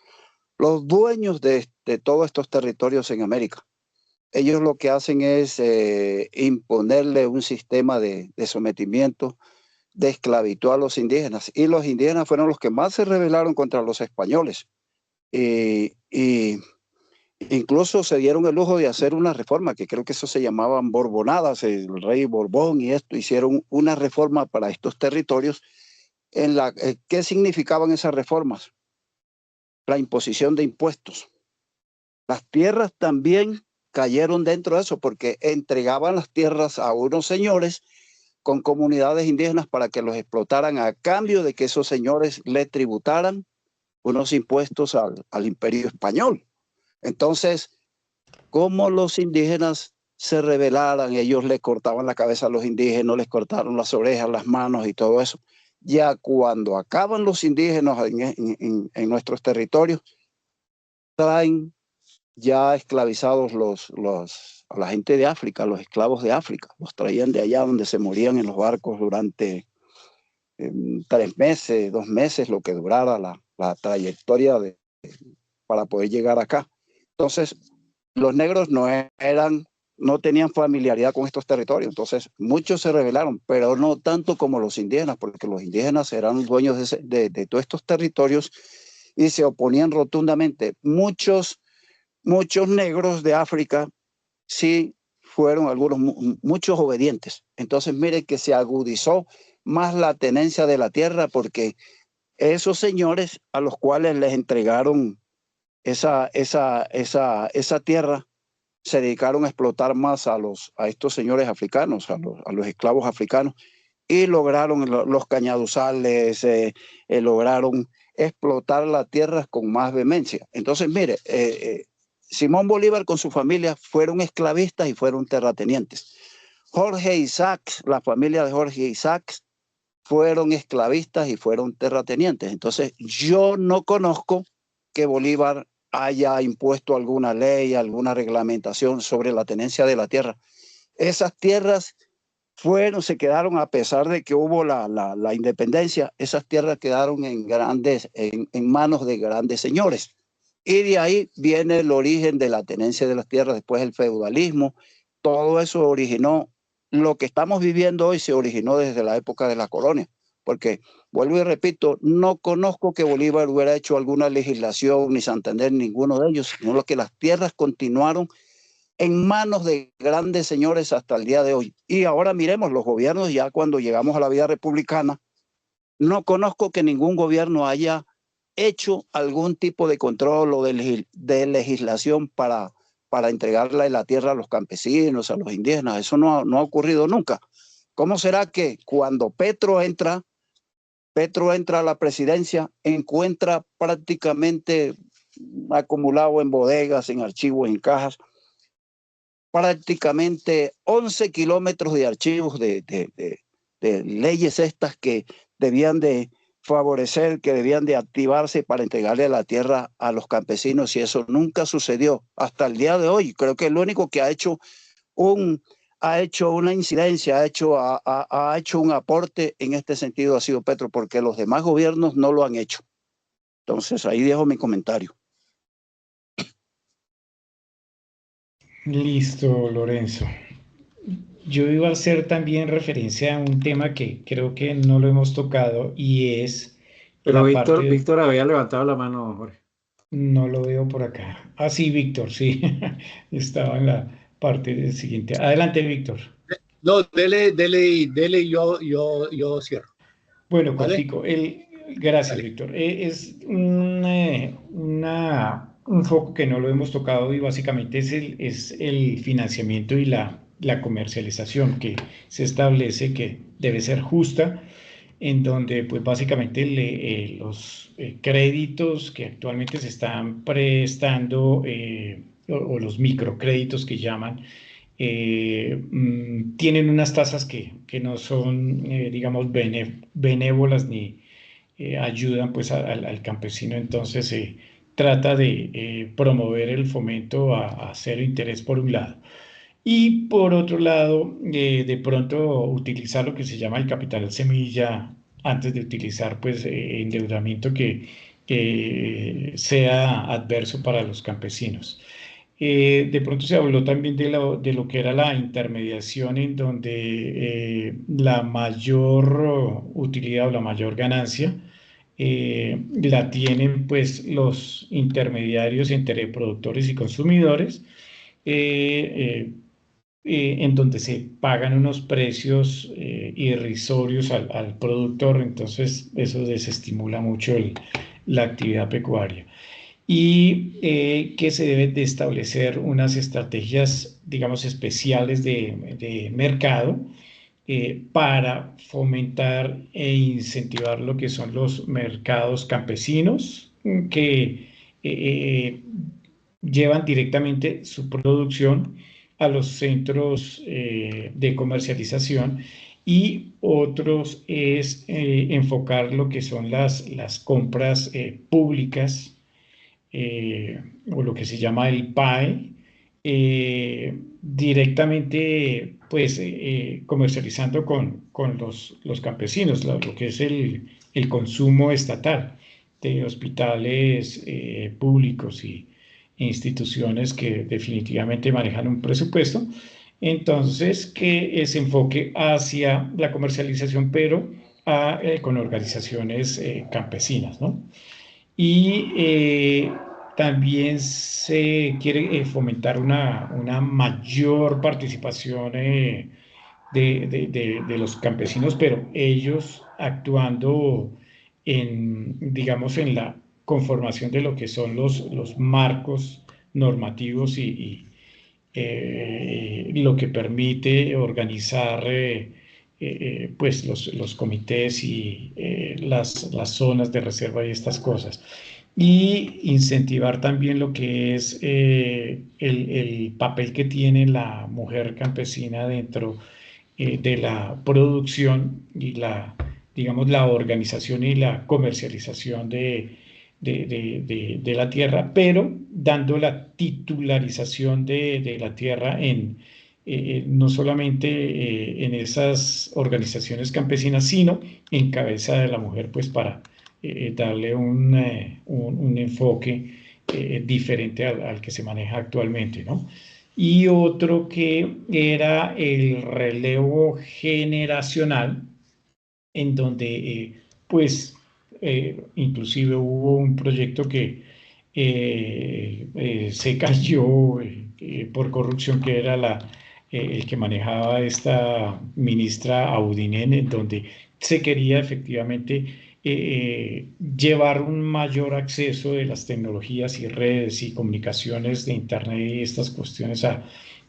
dueños de todos estos territorios en América. Ellos lo que hacen es imponerle un sistema de sometimiento, de esclavitud a los indígenas. Y los indígenas fueron los que más se rebelaron contra los españoles. Y incluso se dieron el lujo de hacer una reforma, que creo que eso se llamaban borbonadas, el rey Borbón y esto, hicieron una reforma para estos territorios ¿qué significaban esas reformas? La imposición de impuestos. Las tierras también cayeron dentro de eso porque entregaban las tierras a unos señores con comunidades indígenas para que los explotaran a cambio de que esos señores le tributaran unos impuestos al imperio español. Entonces, como los indígenas se rebelaran, ellos le cortaban la cabeza a los indígenas, les cortaron las orejas, las manos y todo eso. Ya cuando acaban los indígenas en nuestros territorios, traen ya esclavizados a la gente de África, los esclavos de África, los traían de allá donde se morían en los barcos durante 3 meses, 2 meses, lo que durara la trayectoria para poder llegar acá. Entonces, los negros no tenían familiaridad con estos territorios, entonces muchos se rebelaron, pero no tanto como los indígenas, porque los indígenas eran dueños de todos estos territorios y se oponían rotundamente. Muchos negros de África sí fueron muchos obedientes. Entonces, mire que se agudizó más la tenencia de la tierra porque esos señores a los cuales les entregaron esa tierra se dedicaron a explotar más a estos señores africanos, a los esclavos africanos, y lograron los cañaduzales, lograron explotar las tierras con más vehemencia. Entonces, mire, Simón Bolívar con su familia fueron esclavistas y fueron terratenientes. Jorge Isaacs, la familia de Jorge Isaacs, fueron esclavistas y fueron terratenientes. Entonces, yo no conozco que Bolívar haya impuesto alguna ley, alguna reglamentación sobre la tenencia de la tierra. Esas tierras se quedaron, a pesar de que hubo la independencia, esas tierras quedaron en manos de grandes señores. Y de ahí viene el origen de la tenencia de las tierras, después el feudalismo. Todo eso originó, lo que estamos viviendo hoy se originó desde la época de la colonia, porque, vuelvo y repito, no conozco que Bolívar hubiera hecho alguna legislación, ni Santander, ninguno de ellos, sino que las tierras continuaron en manos de grandes señores hasta el día de hoy. Y ahora miremos los gobiernos, ya cuando llegamos a la vida republicana, no conozco que ningún gobierno haya hecho algún tipo de control o de legislación para entregarle la tierra a los campesinos, a los indígenas. Eso no ha ocurrido nunca. ¿Cómo será que cuando Petro entra a la presidencia, encuentra prácticamente acumulado en bodegas, en archivos, en cajas, prácticamente 11 kilómetros de archivos de leyes estas que debían de favorecer, que debían de activarse para entregarle la tierra a los campesinos, y eso nunca sucedió hasta el día de hoy? Creo que el único que ha hecho una incidencia, ha hecho un aporte en este sentido ha sido Petro, porque los demás gobiernos no lo han hecho. Entonces, ahí dejo mi comentario. Listo, Lorenzo. Yo iba a hacer también referencia a un tema que creo que no lo hemos tocado, y es Pero la parte Víctor había levantado la mano, Jorge. No lo veo por acá. Ah, sí, Víctor, sí. Estaba en la parte siguiente. Adelante, Víctor. No, dele, yo cierro. Bueno, ¿Vale? cortico. Gracias, Vale. Víctor. Es un foco que no lo hemos tocado, y básicamente es el financiamiento y la comercialización, que se establece que debe ser justa, en donde pues básicamente los créditos que actualmente se están prestando, o los microcréditos que llaman, tienen unas tasas que no son, digamos, benévolas, ni ayudan pues al campesino. Entonces se trata de promover el fomento a cero interés por un lado, y por otro lado, de pronto utilizar lo que se llama el capital semilla antes de utilizar pues endeudamiento que sea adverso para los campesinos. De pronto se habló también de lo que era la intermediación, en donde la mayor utilidad o la mayor ganancia la tienen pues los intermediarios entre productores y consumidores. en donde se pagan unos precios irrisorios al productor, entonces eso desestimula mucho la actividad pecuaria. Y que se deben de establecer unas estrategias, digamos, especiales de mercado para fomentar e incentivar lo que son los mercados campesinos que llevan directamente su producción a los centros de comercialización, y otros es enfocar lo que son las compras públicas, o lo que se llama el PAE, directamente pues comercializando con los campesinos, lo que es el consumo estatal de hospitales públicos e instituciones que definitivamente manejan un presupuesto. Entonces, que se enfoque hacia la comercialización, pero con organizaciones campesinas, ¿no? Y también se quiere fomentar una mayor participación de los campesinos, pero ellos actuando digamos, en la conformación de lo que son los marcos normativos y lo que permite organizar pues los comités y las zonas de reserva y estas cosas. Y incentivar también lo que es el papel que tiene la mujer campesina dentro de la producción y digamos, la organización y la comercialización de la tierra, pero dando la titularización de la tierra no solamente en esas organizaciones campesinas, sino en cabeza de la mujer, pues para darle un enfoque diferente al que se maneja actualmente, ¿no? Y otro que era el relevo generacional, en donde pues inclusive hubo un proyecto que se cayó por corrupción, que era el que manejaba esta ministra Audinen, en donde se quería efectivamente llevar un mayor acceso de las tecnologías y redes y comunicaciones de Internet y estas cuestiones a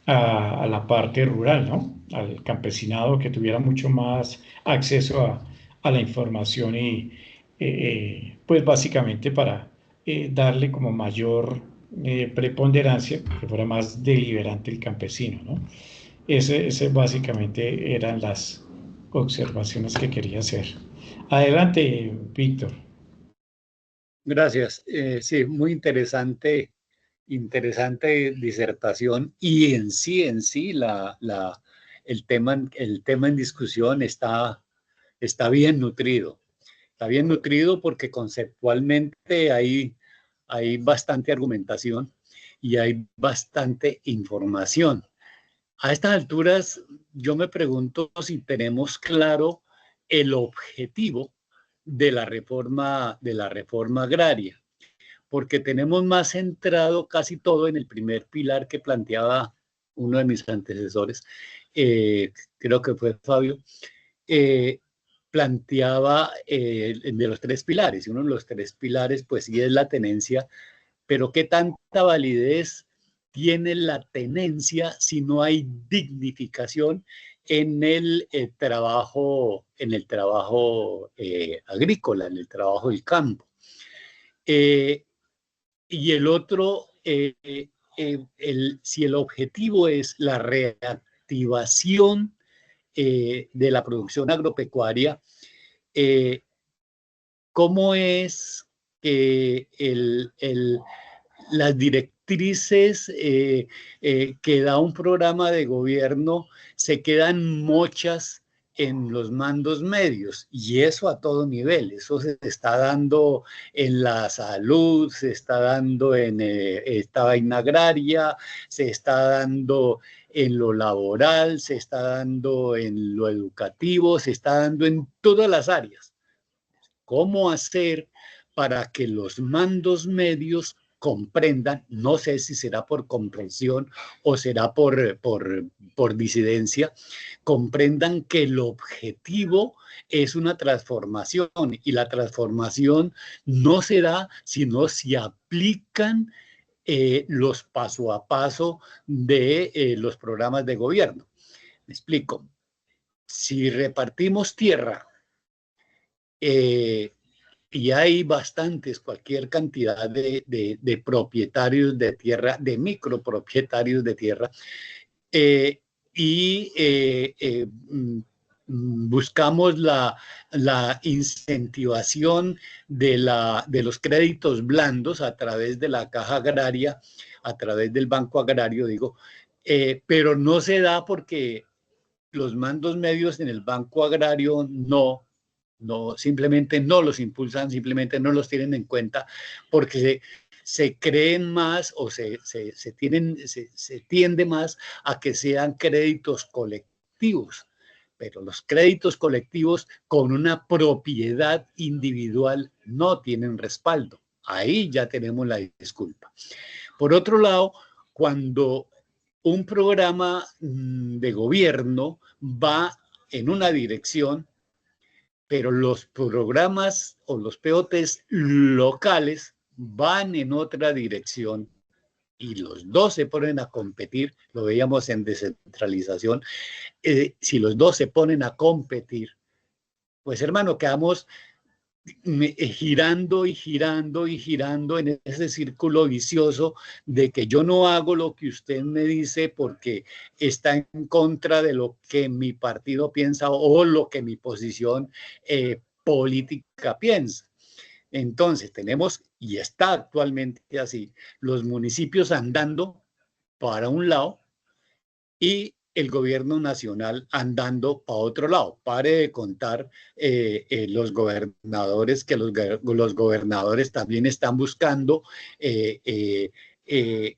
la parte rural, ¿no? Al campesinado, que tuviera mucho más acceso a la información y pues básicamente para darle como mayor preponderancia, que fuera más deliberante el campesino, ¿no? Ese básicamente eran las observaciones que quería hacer. Adelante, Víctor. Gracias. Sí, muy interesante, interesante disertación, y en sí el tema en discusión está bien nutrido. Está bien nutrido porque conceptualmente hay bastante argumentación y hay bastante información. A estas alturas, yo me pregunto si tenemos claro el objetivo de la reforma agraria, porque tenemos más centrado casi todo en el primer pilar que planteaba uno de mis antecesores, creo que fue Fabio, planteaba de los tres pilares, y uno de los tres pilares pues sí es la tenencia, pero ¿qué tanta validez tiene la tenencia si no hay dignificación en el trabajo agrícola, en el trabajo del campo? Y el otro, si el objetivo es la reactivación de la producción agropecuaria, ¿cómo es que las directrices que da un programa de gobierno se quedan mochas en los mandos medios? Y eso a todo nivel, eso se está dando en la salud, se está dando en esta vaina agraria, se está dando en lo laboral, se está dando en lo educativo, se está dando en todas las áreas. ¿Cómo hacer para que los mandos medios comprendan, no sé si será por comprensión o será por disidencia, comprendan que el objetivo es una transformación y la transformación no se da si no se aplican los paso a paso de los programas de gobierno. Me explico. Si repartimos tierra y hay bastantes, cualquier cantidad de propietarios de tierra, de micropropietarios de tierra, buscamos la incentivación de los créditos blandos a través de la caja agraria, a través del banco agrario, digo, pero no se da porque los mandos medios en el banco agrario simplemente no los impulsan, simplemente no los tienen en cuenta porque se creen más o se tiende más a que sean créditos colectivos, pero los créditos colectivos con una propiedad individual no tienen respaldo. Ahí ya tenemos la disculpa. Por otro lado, cuando un programa de gobierno va en una dirección, pero los programas o los POTs locales van en otra dirección y los dos se ponen a competir, lo veíamos en descentralización, si los dos se ponen a competir, pues hermano, quedamos girando y girando y girando en ese círculo vicioso de que yo no hago lo que usted me dice porque está en contra de lo que mi partido piensa o lo que mi posición política piensa. Entonces tenemos, y está actualmente así, los municipios andando para un lado y el gobierno nacional andando para otro lado. Pare de contar los gobernadores, que los gobernadores también están buscando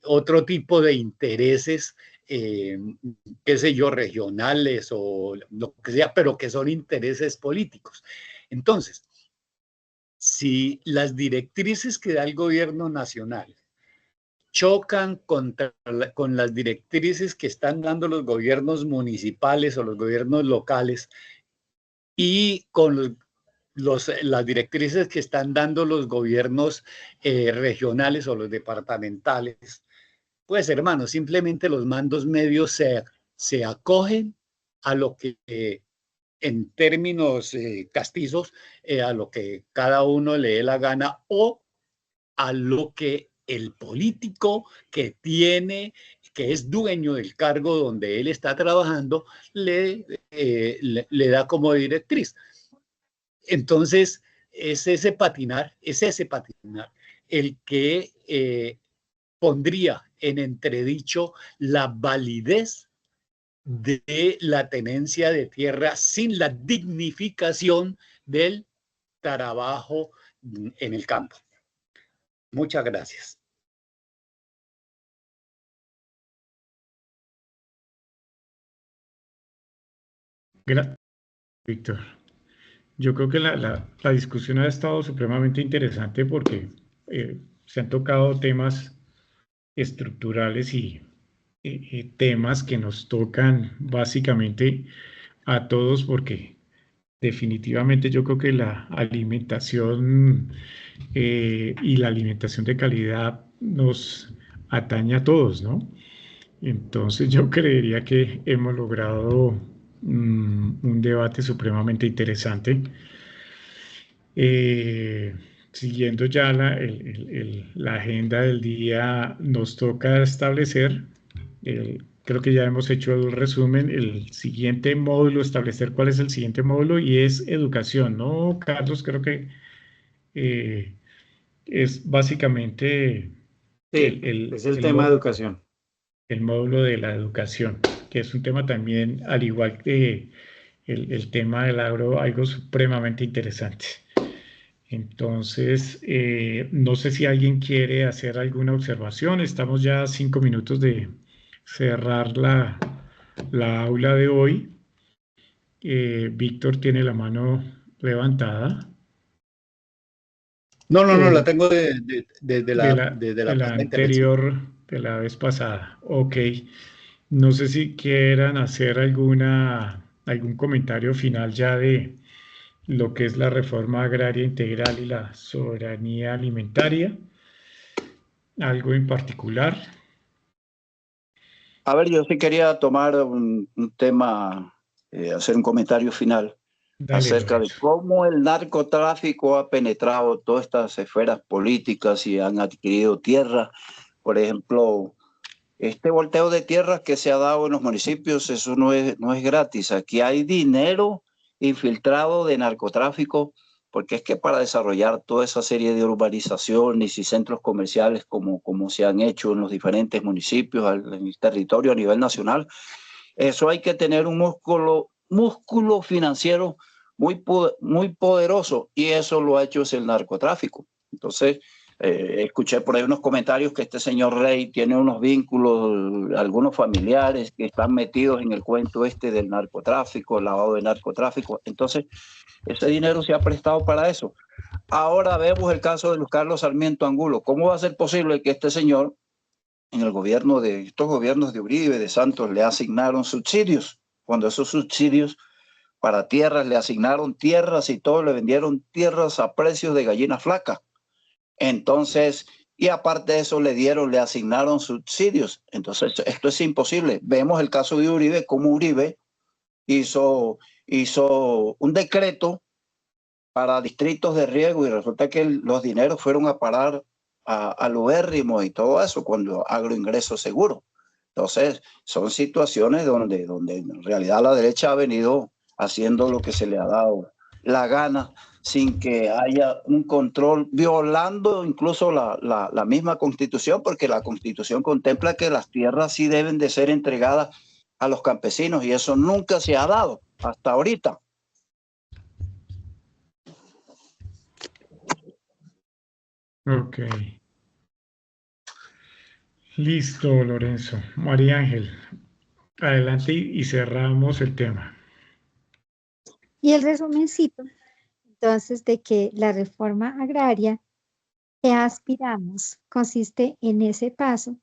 otro tipo de intereses, qué sé yo, regionales o lo que sea, pero que son intereses políticos. Entonces, si las directrices que da el gobierno nacional chocan con las directrices que están dando los gobiernos municipales o los gobiernos locales y con las directrices que están dando los gobiernos regionales o los departamentales, pues hermano, simplemente los mandos medios se acogen a lo que en términos castizos, a lo que cada uno le dé la gana o a lo que el político que es dueño del cargo donde él está trabajando, le da como directriz. Entonces, es ese patinar el que pondría en entredicho la validez de la tenencia de tierra sin la dignificación del trabajo en el campo. Muchas gracias. Gracias, Víctor. Yo creo que la discusión ha estado supremamente interesante porque se han tocado temas estructurales y temas que nos tocan básicamente a todos porque definitivamente yo creo que la alimentación y la alimentación de calidad nos atañe a todos, ¿no? Entonces yo creería que hemos logrado un debate supremamente interesante. Siguiendo ya la agenda del día, nos toca establecer, creo que ya hemos hecho el resumen, el siguiente módulo, establecer cuál es el siguiente módulo y es educación, ¿no, Carlos? Creo que es básicamente Sí, es el tema de educación. El módulo de la educación, que es un tema también, al igual que el tema del agro, algo supremamente interesante. Entonces, no sé si alguien quiere hacer alguna observación. Estamos ya a 5 minutos de cerrar la aula de hoy. Víctor tiene la mano levantada. No, no, no, la O tengo desde de la, la, desde de la la pasada intervención. anterior, de la vez pasada. Ok. No sé si quieran hacer algún comentario final ya de lo que es la reforma agraria integral y la soberanía alimentaria. Algo en particular. A ver, yo sí quería tomar un tema, hacer un comentario final Dale, acerca de Lorenzo. cómo el narcotráfico ha penetrado todas estas esferas políticas y han adquirido tierra. Por ejemplo, este volteo de tierras que se ha dado en los municipios, eso no es gratis. Aquí hay dinero infiltrado de narcotráfico, porque es que para desarrollar toda esa serie de urbanizaciones y centros comerciales como se han hecho en los diferentes municipios, en el territorio a nivel nacional, eso hay que tener un músculo financiero muy poderoso, y eso lo ha hecho es el narcotráfico. Entonces, escuché por ahí unos comentarios que este señor Rey tiene unos vínculos, algunos familiares que están metidos en el cuento este del narcotráfico, el lavado de narcotráfico. Entonces, ese dinero se ha prestado para eso. Ahora vemos el caso de Luis Carlos Sarmiento Angulo. ¿Cómo va a ser posible que este señor, en el gobierno de estos gobiernos de Uribe, de Santos, le asignaron subsidios, cuando esos subsidios para tierras le asignaron tierras y todo, le vendieron tierras a precios de gallina flaca? Entonces, y aparte de eso le asignaron subsidios. Entonces, esto es imposible. Vemos el caso de Uribe, cómo Uribe hizo un decreto para distritos de riego, y resulta que los dineros fueron a parar al ubérrimo y todo eso, cuando agroingreso seguro. Entonces, son situaciones donde en realidad la derecha ha venido haciendo lo que se le ha dado la gana, sin que haya un control, violando incluso la misma Constitución, porque la Constitución contempla que las tierras sí deben de ser entregadas a los campesinos, y eso nunca se ha dado hasta ahorita. Ok. Listo, Lorenzo. María Ángel, adelante y cerramos el tema. Y el resumencito, entonces, de que la reforma agraria que aspiramos consiste en ese paso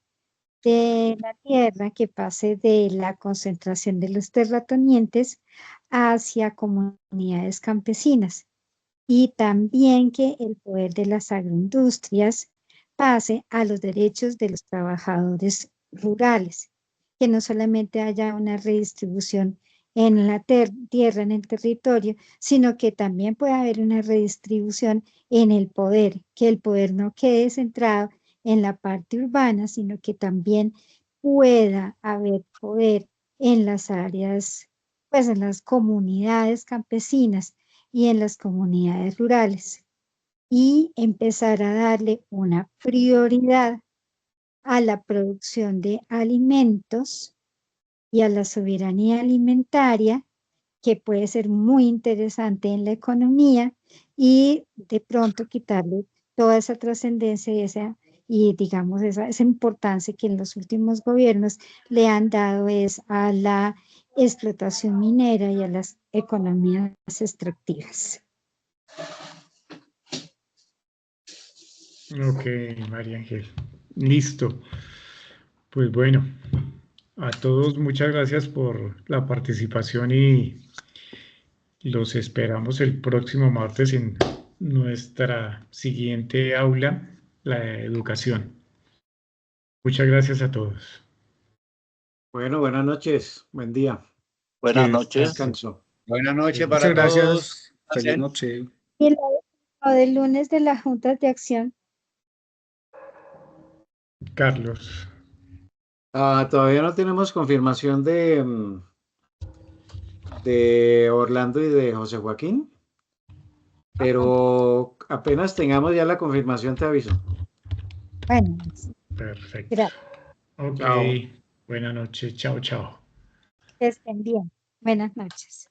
de la tierra, que pase de la concentración de los terratenientes hacia comunidades campesinas, y también que el poder de las agroindustrias pase a los derechos de los trabajadores rurales, que no solamente haya una redistribución en la tierra, en el territorio, sino que también pueda haber una redistribución en el poder, que el poder no quede centrado en la parte urbana, sino que también pueda haber poder en las áreas, pues en las comunidades campesinas y en las comunidades rurales, y empezar a darle una prioridad a la producción de alimentos y a la soberanía alimentaria, que puede ser muy interesante en la economía, y de pronto quitarle toda esa trascendencia y digamos esa importancia que en los últimos gobiernos le han dado es a la explotación minera y a las economías extractivas. Ok, María Ángel. Listo. Pues bueno, a todos muchas gracias por la participación y los esperamos el próximo martes en nuestra siguiente aula, la educación. Muchas gracias a todos. Bueno, buenas noches, buen día, Buenas noches. descanso. Buenas noches Muchas para gracias. todos. Feliz noche. Y lo del lunes de las juntas de acción. Carlos. Todavía no tenemos confirmación de Orlando y de José Joaquín, pero apenas tengamos ya la confirmación te aviso. Bueno, Perfecto. gracias. Ok. Chao. Buenas noches. Chao, chao. Que estén bien. Buenas noches.